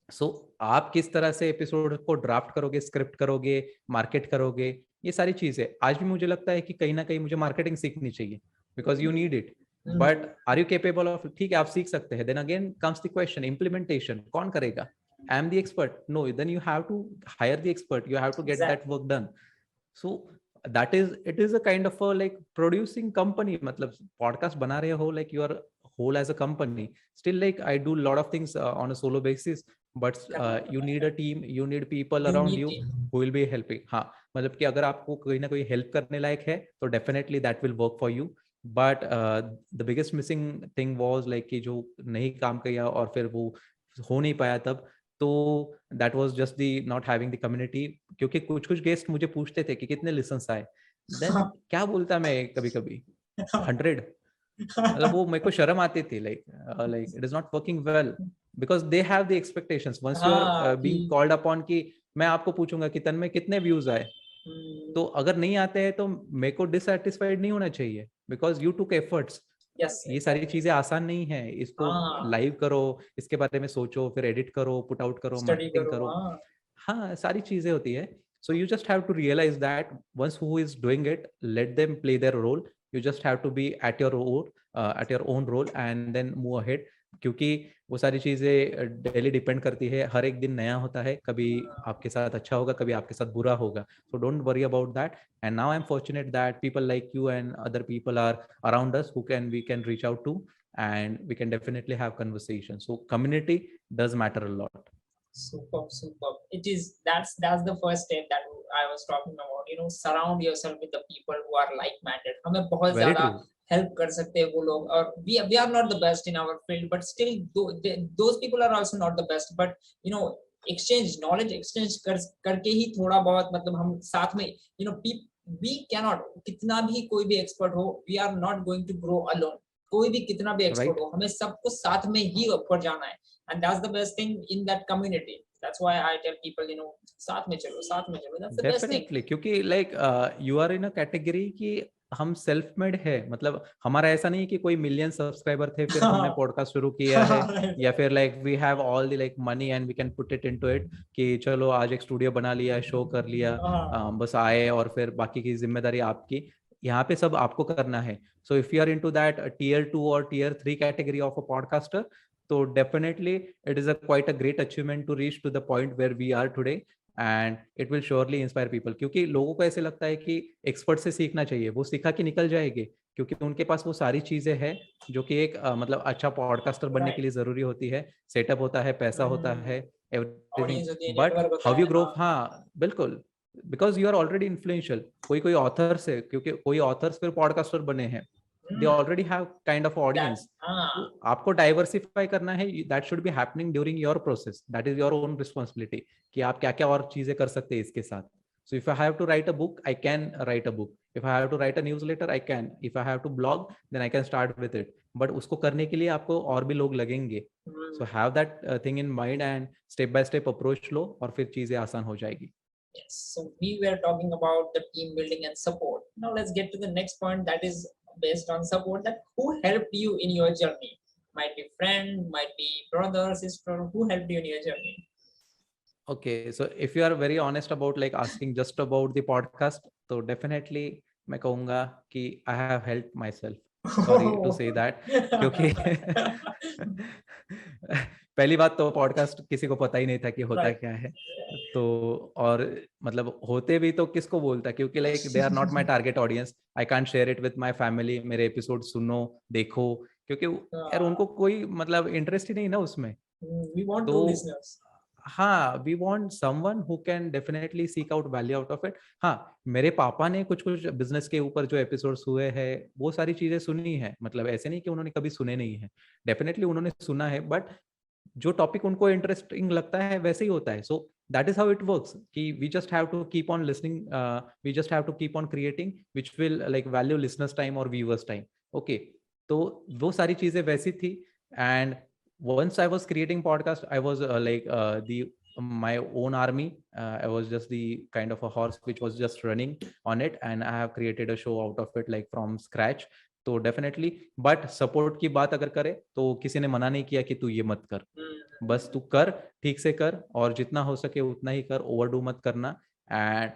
सो आप किस तरह से एपिसोड को ड्राफ्ट करोगे, स्क्रिप्ट करोगे, मार्केट करोगे, ये सारी चीजें आज भी मुझे लगता है कि कहीं ना कहीं मुझे मार्केटिंग सीखनी चाहिए, because you need it. But are you capable of, ठीक है आप सीख सकते हैं, then again comes the question, implementation कौन करेगा? I am the expert? No, then you have to hire the expert, you have to get that work done. So that is, it is a kind of a like producing company. मतलब podcast बना रहे हो, like you are whole as a company. Still like I do a lot of things on a solo basis, but you need a team, you need people around you who will be helping. हाँ, मतलब कि अगर आपको कोई ना कोई help करने लायक है तो definitely that will work for you. But the biggest missing thing was like कि जो नहीं काम किया और फिर वो हो नहीं पाया तब, तो that was just the not having the community. क्योंकि कुछ कुछ गेस्ट मुझे पूछते थे कि कितने लिसन्स आए, देन क्या बोलता मैं कभी कभी 100. मतलब वो मेरे को शर्म आती थी, like it is not working well, because they have the expectations. Once you are being called upon कि मैं आपको पूछूंगा कि तन्मय कितने व्यूज आए, तो अगर नहीं आते हैं तो मेरे को डिससैटिस्फाइड नहीं होना चाहिए, बिकॉज यू टुक एफर्ट्स. ये सारी चीजें आसान नहीं है, इसको लाइव करो, इसके बारे में सोचो, फिर एडिट करो, पुट आउट करो, मार्केटिंग करो. हाँ, सारी चीजें होती है. So you just have to realise that once who is doing it, let them play their role. You just have to be at your own role and then move ahead. क्योंकि वो सारी चीजें डेली डिपेंड करती है, हर एक दिन नया होता है, कभी आपके साथ अच्छा होगा, कभी आपके साथ बुरा होगा. So don't worry about that. And now I'm fortunate that people like you and other people are around us who we can reach out to, and we can definitely have conversations. So community does matter a lot. Superb. It is, that's the first step that I was talking about. You know, surround yourself with the people who are like-minded. हमें बहुत ज़्यादा help कर सकते हैं वो लोग. और we are not the best in our field, but still those people are also not the best. But you know, knowledge exchange करके ही थोड़ा बहुत मतलब हम साथ में, you know, we cannot, कितना भी कोई भी एक्सपर्ट हो, we are not going to grow alone. कोई भी कितना भी एक्सपर्ट हो, हमें सबको साथ में ही ऊपर जाना है. And that's the best thing in that community. That's why I tell people, you know, साथ में चलो. That's the best thing. Definitely, क्योंकि like you are in a category कि हम सेल्फ मेड है. मतलब हमारा ऐसा नहीं कि कोई मिलियन सब्सक्राइबर थे फिर हमने पॉडकास्ट शुरू किया है, या फिर like we have all the like money and we can put it into it कि चलो आज एक स्टूडियो बना लिया, शो कर लिया, बस आए और फिर बाकी की जिम्मेदारी आपकी. यहाँ पे सब आपको करना है. So if you are into that tier 2 और tier 3 category of a podcaster, तो definitely it is quite a great achievement to reach to the point where we are today, and it will surely inspire people. क्योंकि लोगों को ऐसे लगता है कि expert से सीखना चाहिए, वो सिखा के निकल जाएंगे, क्योंकि उनके पास वो सारी चीजें हैं जो कि एक मतलब अच्छा पॉडकास्टर बनने के लिए जरूरी होती है. सेटअप होता है, पैसा होता है, everything. But how you grow, हाँ बिल्कुल, because you are already influential. कोई ऑथर से, क्योंकि कोई ऑथर्स फिर पॉडकास्टर बने हैं, they already have kind of audience. तो आपको डाइवर्सिफाई करना है. that should be happening during your process. that is your own responsibility कि आप क्या क्या और चीजें कर सकते हैं इसके साथ. so if I have to write a book, I can write a book. if I have to write a newsletter, I can. if I have to blog, then I can start with it. but उसको करने के लिए आपको और भी लोग लगेंगे. so have that thing in mind and step by step approach लो और फिर चीजें आसान हो जाएगी. Yes, so we were talking about the team building and support. Now let's get to the next point, that is based on support. That who helped you in your journey? Might be friend, might be brother, sister. Who helped you in your journey? Okay, so if you are very honest about like asking just about the podcast, so definitely मैं कहूँगा कि I have helped myself. Sorry to say that, क्योंकि पहली बात तो podcast किसी को पता ही नहीं था कि होता क्या है. तो और मतलब होते भी तो किसको बोलता, क्योंकि like they are not my target audience. I can't share it with my family. मेरे एपिसोड सुनो, देखो, क्योंकि यार उनको कोई मतलब इंटरेस्ट ही नहीं ना उसमें। We want तो true listeners. हाँ, we want someone who can definitely seek out value out of it. हाँ, मेरे पापा ने कुछ कुछ बिजनेस के ऊपर जो एपिसोड्स हुए हैं वो सारी चीजें सुनी है, मतलब ऐसे नहीं कि उन्होंने कभी सुने नहीं है, डेफिनेटली उन्होंने सुना है, बट जो टॉपिक उनको इंटरेस्टिंग लगता है वैसे ही होता है। So that is how it works कि we just have to keep on listening, we just have to keep on creating which will like value listeners time और व्यूअर्स टाइम। ओके, तो वो सारी चीजें वैसी थी। And once I was creating podcast, I was the my own army. I was just the kind of a horse which was just running on it, and I have created a show out of it like from scratch. तो definitely, but support की बात अगर करे तो किसी ने मना नहीं किया कि तू ये मत कर, बस तू कर, ठीक से कर, और जितना हो सके उतना ही कर, ओवरडू मत करना। And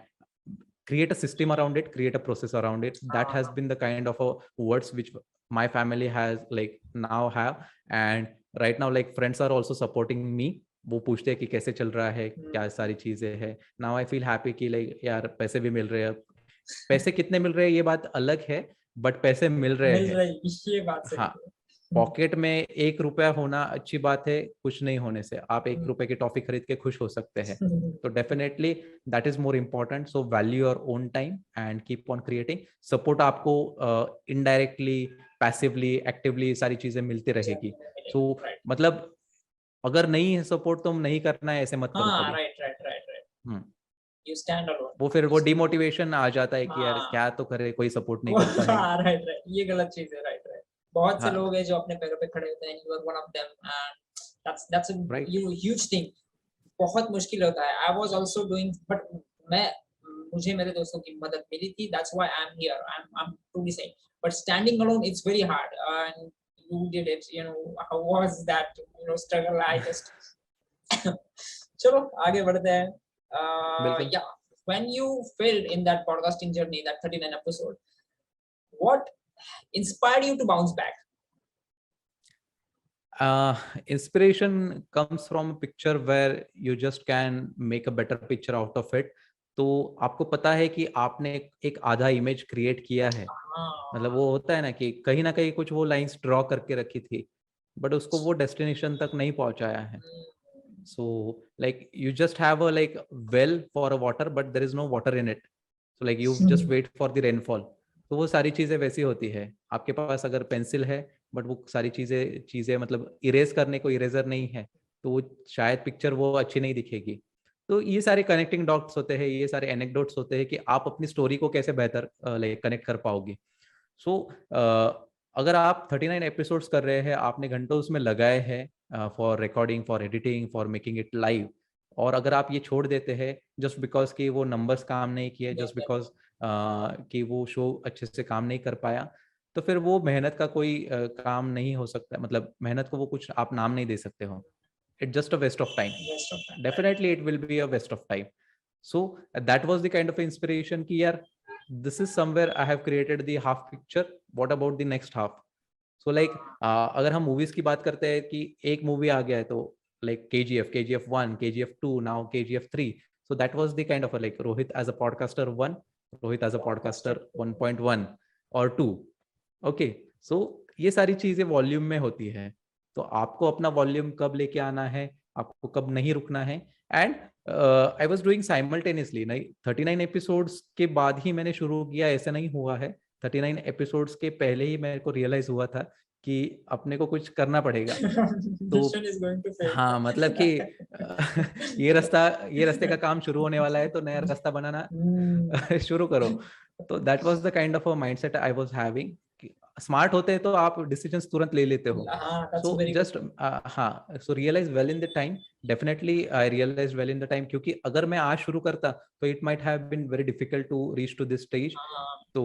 create a system around it, create a process around it. That has been the kind of a words which my family has like now have. And right now like friends are also supporting me. वो पूछते हैं कि कैसे चल रहा है, क्या सारी चीजें हैं। नाउ आई फील हैप्पी कि लाइक यार पैसे भी मिल रहे हैं। पैसे कितने मिल रहे हैं ये बात अलग है, बट पैसे मिल रहे हैं। ये बात सही हाँ, है। पॉकेट में 1 रुपया होना अच्छी बात है, कुछ नहीं होने से आप 1 रुपए की टॉफी खरीद के खुश हो सकते हैं। तो definitely that is more important. So value your own time and keep on creating. Support आपको इनडायरेक्टली, पैसिवली, एक्टिवली सारी चीजें मिलती रहेगी। सो मतलब अगर नहीं है सपोर्ट तो नहीं करना है, ऐसे मत करो हाँ, कभी। Right right right right. Hmm, You stand alone. वो फिर वो डिमोटिवेशन आ जाता है कि यार हाँ, क्या तो करे, कोई सपोर्ट नहीं करता है। हाँ, राइट राइट, ये गलत चीज है। राइट राइट, बहुत से लोग हाँ, हैं जो अपने पैरों पे खड़े होते हैं, you are one of them, and that's a right. huge thing. बहुत मुश्किल होता है। I was also doing, but मैं मुझे मेरे दोस्तों की मदद मिली थी, that's why I'm here. I'm truly saying, but standing alone it's very hard, and you did it. How was that struggle? I just चलो आगे बढ़ते हैं। बिल्कुल। Yeah, when you failed in that podcasting journey, that 39 episode, what inspired you to bounce back? Inspiration comes from a picture where you just can make a better picture out of it. तो आपको पता है कि आपने एक आधा image create किया है, मतलब वो होता है ना कहीं कुछ वो लाइंस ड्रॉ करके रखी थी, बट उसको वो डेस्टिनेशन तक नहीं पहुंचाया है। So like you just have a like well for a water, but there is no water in it. So like you just wait for the rainfall. तो वो सारी चीजें वैसी होती है। आपके पास अगर पेंसिल है बट वो सारी चीजें चीजें मतलब इरेज करने को इरेजर नहीं है, तो वो शायद पिक्चर वो अच्छी नहीं दिखेगी। तो ये सारे कनेक्टिंग डॉट्स होते हैं, ये सारे एनेक्डोट्स होते हैं कि आप अपनी स्टोरी को कैसे बेहतर लाइक कनेक्ट कर पाओगे। सो अगर आप 39 एपिसोड्स कर रहे हैं, आपने घंटों उसमें लगाए हैं for recording, for editing, for making it live, और अगर आप ये छोड़ देते हैं जस्ट बिकॉज कि वो नंबर्स काम नहीं किए, जस्ट बिकॉज कि वो शो अच्छे से काम नहीं कर पाया, तो फिर वो मेहनत का कोई काम नहीं हो सकता। मतलब मेहनत को वो कुछ आप नाम नहीं दे सकते हो। It's just a waste of time. Waste of time, right? Definitely it will be a waste of time. So that was the kind of inspiration कि यार this is somewhere I have created the half picture, what about the next half? So like अगर हम movies की बात करते हैं कि एक movie आ गया है तो like KGF 1, KGF 2, now KGF 3. So that was the kind of a like Rohit as a podcaster 1, Rohit as a podcaster 1.1 और 2. ओके, सो ये सारी चीजें वॉल्यूम में होती है, तो आपको अपना वॉल्यूम कब लेके आना है, आपको कब नहीं रुकना है। And I was doing simultaneously, नहीं 39 एपिसोड्स के बाद ही मैंने शुरू किया, ऐसा नहीं हुआ है। 39 एपिसोड्स के पहले ही मेरे को रियलाइज हुआ था कि अपने को कुछ करना पड़ेगा। तो Mission is going to fail. हाँ, मतलब कि ये रास्ते का काम शुरू होने वाला है, तो नया रास्ता बनाना शुरू करो। तो that was the kind of a mindset I was having. Smart होते हैं तो आप डिसीजंस तुरंत ले लेते हो। हाँ, that's so very good. Just हाँ, so realise well in the time. Definitely I realise well in the time, क्योंकि अगर मैं आज शुरू करता तो it might have been very difficult to reach to this stage. हाँ, तो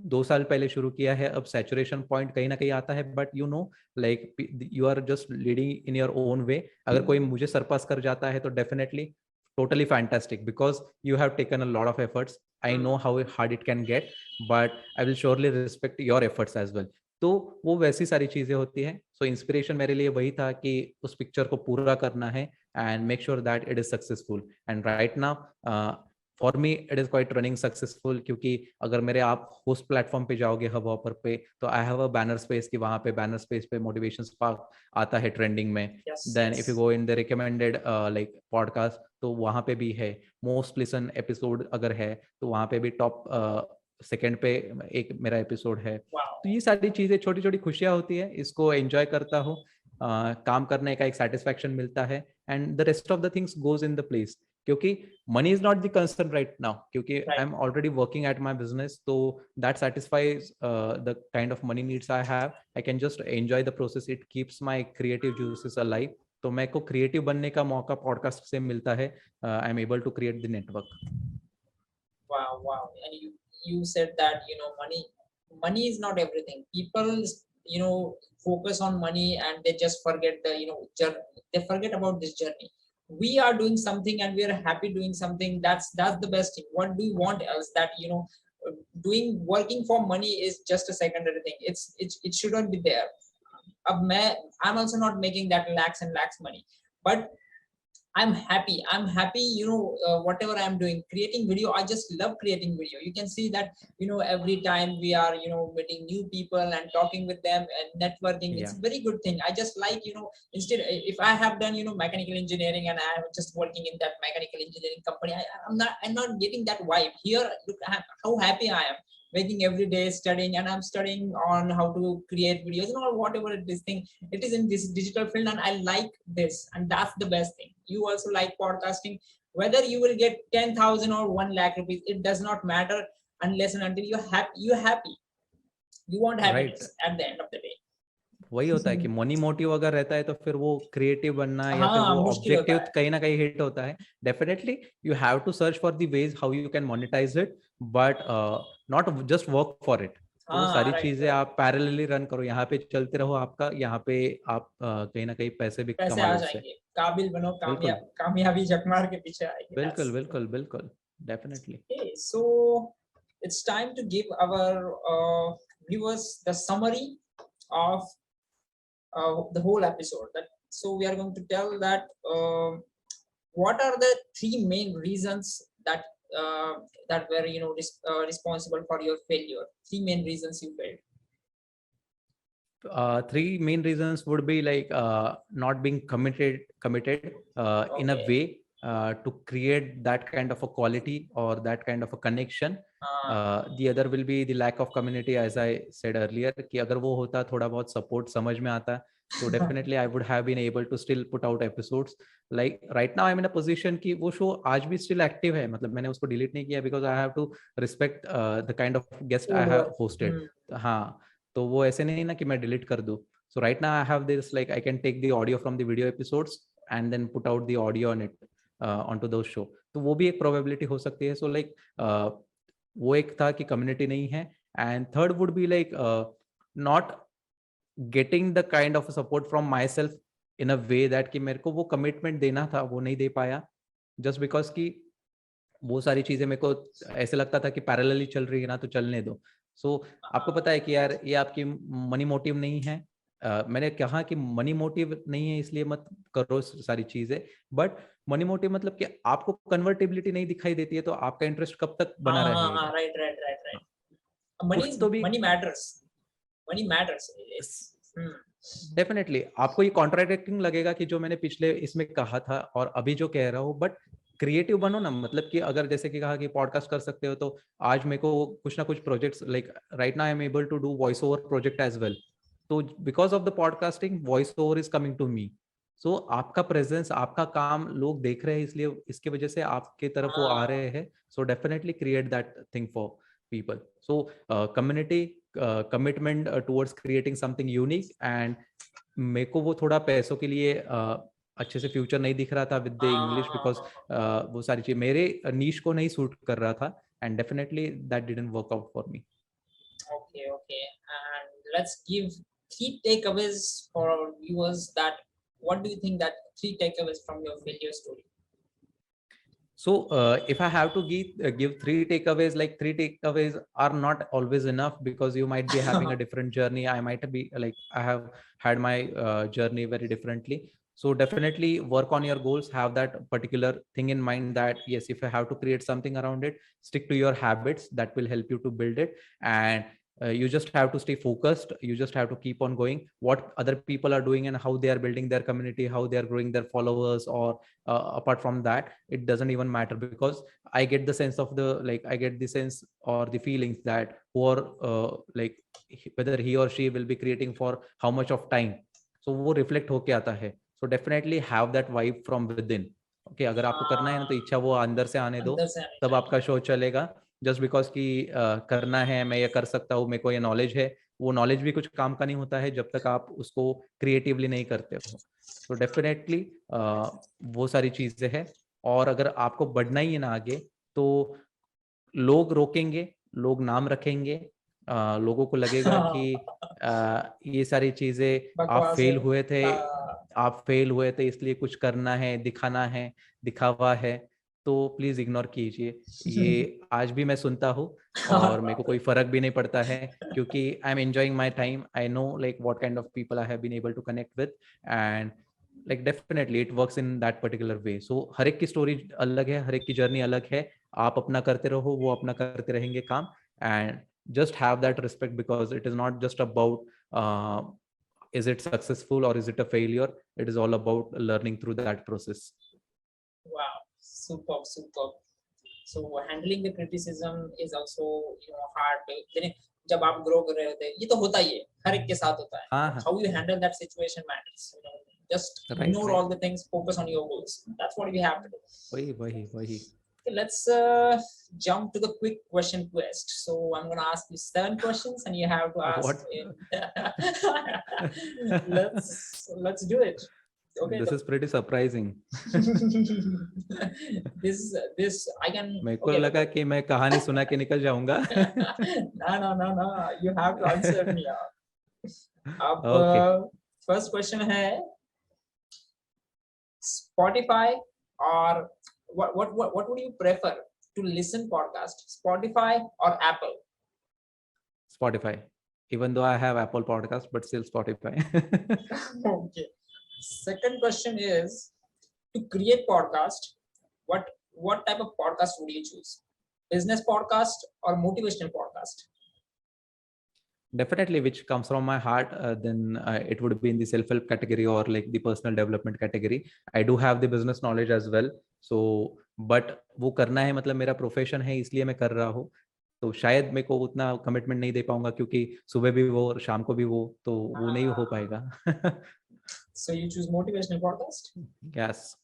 2 साल पहले शुरू किया है, अब सैचुरेशन पॉइंट कहीं ना कहीं आता है, but you know like you are just leading in your own way. अगर कोई मुझे सरपास कर जाता है तो definitely totally fantastic, because you have taken a lot of efforts. I know how hard it can get, but I will surely respect your efforts as well. तो वो वैसी सारी चीजें होती हैं। सो इंस्पिरेशन मेरे लिए वही था कि उस पिक्चर को पूरा करना है and make sure that it is successful. And right now for me it is quite running successful, क्योंकि अगर मेरे आप होस्ट प्लेटफॉर्म पे जाओगे हब हॉपर पे, तो I have a banner space की वहां पे बैनर स्पेस पे मोटिवेशन स्पार्क आता है ट्रेंडिंग में. Then if you go in the recommended like podcast, तो वहां पे भी है. मोस्ट लिसन एपिसोड अगर है तो वहां पे भी टॉप सेकंड पे एक मेरा एपिसोड है. तो ये सारी चीजें छोटी छोटी खुशियां होती है, इसको एंजॉय करता हूँ. काम करने का एक सेटिस्फैक्शन मिलता है, and the rest of the things goes in the place. क्योंकि money is not the concern right now, क्योंकि I am already working at my business, तो that satisfies the kind of money needs I have. I can just enjoy the process, it keeps my creative juices alive. तो मेरे को creative बनने का मौका podcast से मिलता है. I am able to create the network. Wow. And you said that, money is not everything. People, focus on money and they just forget the, journey. They forget about this journey. We are doing something and we are happy doing something. That's the best thing. What do you want else? That, working for money is just a secondary thing. It shouldn't be there. I'm also not making that lakhs and lakhs money, but I'm happy. Whatever I'm doing, creating video, I just love creating video. You can see that, every time we are, meeting new people and talking with them and networking, it's a very good thing. I just like, instead, if I have done, mechanical engineering and I'm just working in that mechanical engineering company, I'm not getting that vibe. Here, look how happy I am. Waking every day, studying, and I'm studying on how to create videos, whatever this thing. It is in this digital field, and I like this, and that's the best thing. You also like podcasting. Whether you will get 10,000 or 1 lakh rupees, it does not matter unless and until you're happy. You're happy. You want happiness at the end of the day. वही होता है कि money motive अगर रहता है तो फिर वो क्रिएटिव बनना या फिर वो ऑब्जेक्टिव कहीं ना कहीं हिट होता है. Definitely you have to search for the ways how you can monetise it, but not just work for it. तो वो सारी चीजें आप पैरेलली रन करो, यहाँ पे चलते रहो, आपका यहाँ पे आप कहीं ना कहीं पैसे भी कमा लो उससे. काबिल बनो, कामयाबी झकमार के पीछे आएगी. बिल्कुल बिल्कुल बिल्कुल, definitely. So it's time to give our viewers the summary of the whole episode. So we are going to tell that what are the 3 main reasons that were responsible for your failure. 3 main reasons you failed. 3 main reasons would be like not being committed in a way to create that kind of a quality or that kind of a connection. The other will be the lack of community, as I said earlier, कि अगर वो होता, थोड़ा बहुत support समझ में आता, so definitely I would have been able to still put out episodes. Like right now I'm in a position कि वो show आज भी still active है, मतलब मैंने उसको delete नहीं किया because I have to respect the kind of guest I have hosted. हाँ, तो वो ऐसे नहीं ना कि मैं डिलीट कर दूं. So right now I have this, like I can take the audio from the video episodes and then put out the audio on it onto those show. तो वो भी एक probability हो सकती है. So like वो एक था कि community नहीं है, and third would be like not getting the kind of support from myself in a way that कि मेरे को वो commitment देना था वो नहीं दे पाया, just because कि वो सारी चीजें मेरे को ऐसे लगता था कि पैरेलली चल रही है ना, तो चलने दो. सो आपको पता है कि यार ये आपकी मनी मोटिव नहीं है. मैंने कहा कि मनी मोटिव नहीं है इसलिए मत करो सारी चीजें, बट मनी मोटिव मतलब कि आपको कन्वर्टेबिलिटी नहीं दिखाई देती है, तो आपका इंटरेस्ट कब तक बना रहेगा. राइट. Money matters. डेफिनेटली आपको ये कॉन्ट्राडिक्टिंग लगेगा कि जो मैंने पिछले इसमें कहा था और अभी जो कह रहा हूँ, बट क्रिएटिव बनो ना. मतलब कि अगर जैसे कि कहा कि पॉडकास्ट कर सकते हो, तो आज मेरे को कुछ ना कुछ projects, like right now I am able to do voice over project as well. तो because of the podcasting voice over is coming to me. So आपका प्रेजेंस, आपका काम लोग देख रहे हैं, इसलिए इसके वजह से आपके तरफ वो आ रहे हैं. So definitely create that thing for people. So community, commitment towards creating something unique. And मेरे को वो थोड़ा पैसों के लिए अच्छे से फ्यूचर नहीं दिख रहा था विद द इंग्लिश, बिकॉज वो सारी चीज मेरे नीश को नहीं सूट कर रहा था, and definitely that didn't work out for me. Okay. And let's give 3 takeaways for our viewers. That what do you think that 3 takeaways from your failure story? So if I have to give 3 takeaways, like 3 takeaways are not always enough, because you might be having a different journey. I might be like, I have had my journey very differently. So definitely work on your goals, have that particular thing in mind that yes, if I have to create something around it, stick to your habits that will help you to build it. And you just have to stay focused. You just have to keep on going what other people are doing and how they are building their community, how they are growing their followers, or apart from that, it doesn't even matter, because I get the sense of the, like, I get the sense or the feelings that who are like whether he or she will be creating for how much of time, so वो reflect होके आता है. So definitely have that vibe from within. Okay, अगर आपको करना है ना तो इच्छा वो अंदर से आने दो, अंदर से आने तब चाहिए। आपका शो चलेगा. जस्ट बिकॉज कि करना है, मैं ये कर सकता हूँ, मेरे को ये नॉलेज है, वो नॉलेज भी कुछ काम का नहीं होता है जब तक आप उसको क्रिएटिवली नहीं करते हो. तो डेफिनेटली वो सारी चीजें हैं. और अगर आपको बढ़ना ही है ना आगे, तो लोग रोकेंगे, लोग नाम रखेंगे, लोगों को लगेगा कि ये सारी चीजें आप बकवास है। फेल हुए थे, हाँ। आप फेल हुए थे इसलिए कुछ करना है, दिखाना है, दिखावा है. तो प्लीज इग्नोर कीजिए. ये आज भी मैं सुनता हूँ और मेरे को कोई फर्क भी नहीं पड़ता है, क्योंकि I am enjoying my time. I know like what kind of people I have been able to connect with, and like definitely it works in that particular way. So हर एक की स्टोरी अलग है, हर एक की जर्नी अलग है. आप अपना करते रहो, वो अपना करते रहेंगे काम. And just have that respect, because it is not just about is it successful or is it a failure. It is all about learning through that process. Wow, superb, superb. So handling the criticism is also, hard. जब आप grow कर रहे होते हैं, ये तो होता ही है, हर एक के साथ होता है. हाँ, हाँ. How you handle that situation matters. Just Right, ignore right. all the things, focus on your goals. That's what we have to do. वही. Okay, let's jump to the quick question quest. So I'm going to ask you 7 questions, and you have to ask. What? Let's do it. Okay. This is pretty surprising. this I can. मेरे को Okay. लगा कि मैं कहानी सुना के निकल जाऊंगा. No. You have to answer me. अब Okay. first question है, Spotify or what would you prefer to listen podcast, Spotify or Apple? Spotify. Even though I have Apple Podcast, but still Spotify. Okay. Second question is, to create podcast, what type of podcast would you choose? Business podcast or motivational podcast? Definitely, which comes from my heart, then it would be in the self-help category or like the personal development category. I do have the business knowledge as well, so but वो करना है, मतलब मेरा profession है, इसलिए मैं कर रहा हूँ. तो शायद मेरे को उतना कमिटमेंट नहीं दे पाऊंगा, क्योंकि सुबह भी वो और शाम को भी वो, तो वो नहीं हो पाएगा. So you choose motivational podcast? Yes.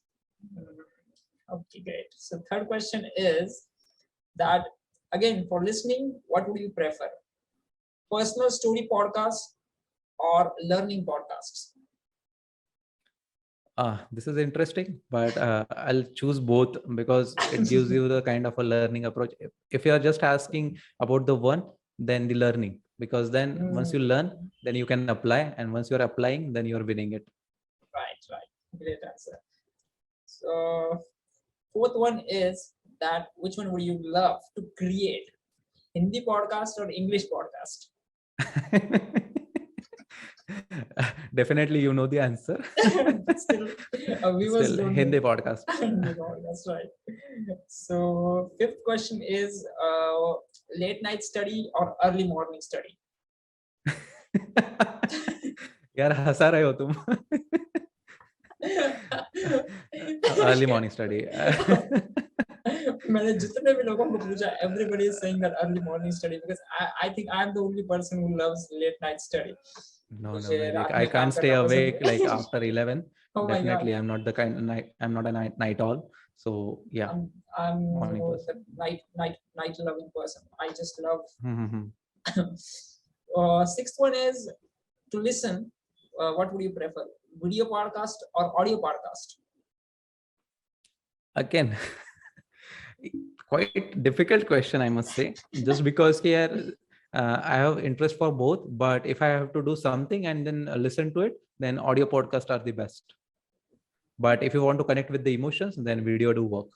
Okay, great. So third question is that, again, for listening, what would you prefer? Personal story podcasts or learning podcasts? This is interesting, but I'll choose both, because it gives you the kind of a learning approach. If you are just asking about the one, then the learning, because then once you learn, then you can apply, and once you're applying, then you're winning it. Right. Great answer. So fourth one is that, which one would you love to create? Hindi podcast or English podcast? Definitely, you know the answer. Still, viewers don't Hindi know. podcast. Hindi podcast, right. So fifth question is, late night study or early morning study? यार हंसा रहे हो तुम. Early morning study. मैंने जितने भी लोगों को पूछा, everybody is saying that early morning study, because I think I'm the only person who loves late night study. No, मुझे like रात I में काम can't stay करना पसंद awake है. like after 11. Oh my Definitely, God. I'm not the kind night. I'm not a night owl. So yeah, I'm morning person. the night loving person. I just love. Mm-hmm. Sixth one is, to listen, what would you prefer, video podcast or audio podcast? Again, quite difficult question, I must say, just because here I have interest for both, but if I have to do something and then listen to it, then audio podcasts are the best. But if you want to connect with the emotions, then video do work.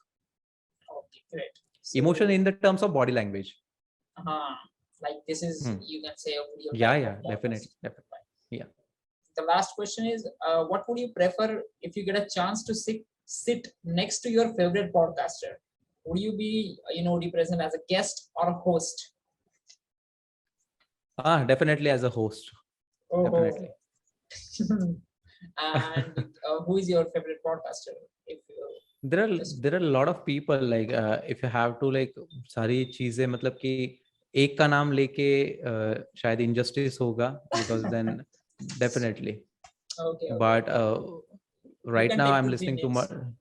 Okay, great. So, emotion in the terms of body language. Like this is, you can say, a video. Yeah, definitely. Yeah. the last question is, what would you prefer if you get a chance to sit next to your favorite podcaster? Would you be, represent as a guest or a host? Definitely as a host. Oh, Definitely. and who is your favorite podcaster? If there are a lot of people, like if you have to like सारी चीजें मतलब कि एक का नाम लेके शायद injustice होगा, because then definitely. okay, But you right can now take I'm two, three listening to names.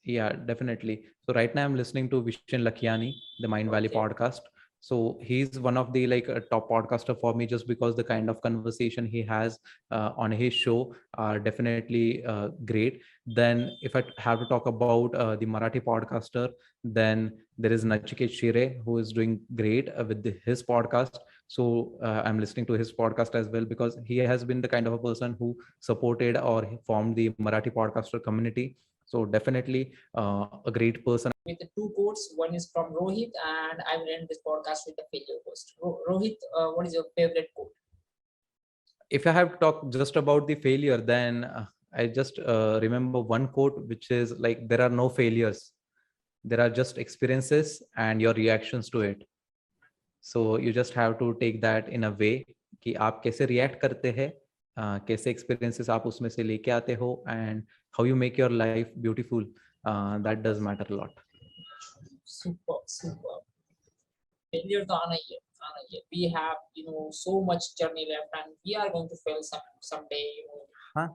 yeah, definitely. So right now I'm listening to Vishen Lakiani, the Mind Valley Okay. podcast. So he's one of the like top podcaster for me, just because the kind of conversation he has on his show are definitely great. Then if I have to talk about the Marathi podcaster, then there is Nachiket Shire, who is doing great with his podcast. So I'm listening to his podcast as well, because he has been the kind of a person who supported or formed the Marathi podcaster community. So definitely a great person. With the two quotes, one is from Rohit, and I will end this podcast with the failure quote. Rohit, what is your favorite quote? If I have to talk just about the failure, then I just remember one quote, which is like, there are no failures, there are just experiences and your reactions to it. So you just have to take that in a way कि आप कैसे react करते हैं, कैसे experiences आप उसमें से लेके आते हो, and how you make your life beautiful. That does matter a lot. Super. Failure to आना ही है. We have so much journey left, and we are going to fail someday.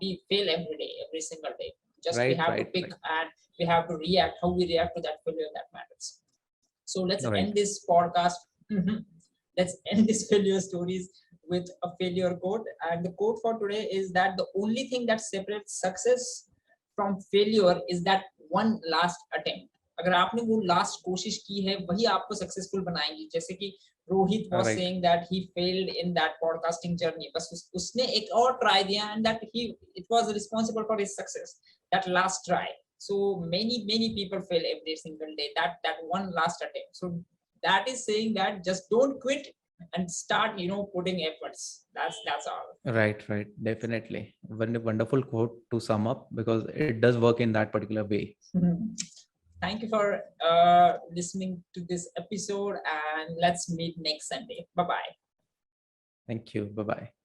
We fail every day, every single day. Just we have to pick and we have to react. How we react to that failure, that matters. So let's end this podcast. Let's end this failure stories with a failure quote. And the quote for today is that the only thing that separates success from failure is that one last attempt. अगर आपने वो last कोशिश की है, वही आपको successful बनाएगी. जैसे कि Rohit was saying that he failed in that podcasting journey, बस उसने एक और ट्राई दिया, and that it was responsible for his success, that last try. So many people fail every single day, that one last attempt. So that is saying that just don't quit and start putting efforts. That's all. Right, Definitely wonderful quote to sum up, because it does work in that particular way. Thank you for listening to this episode, and let's meet next Sunday. Bye bye. Thank you. Bye bye.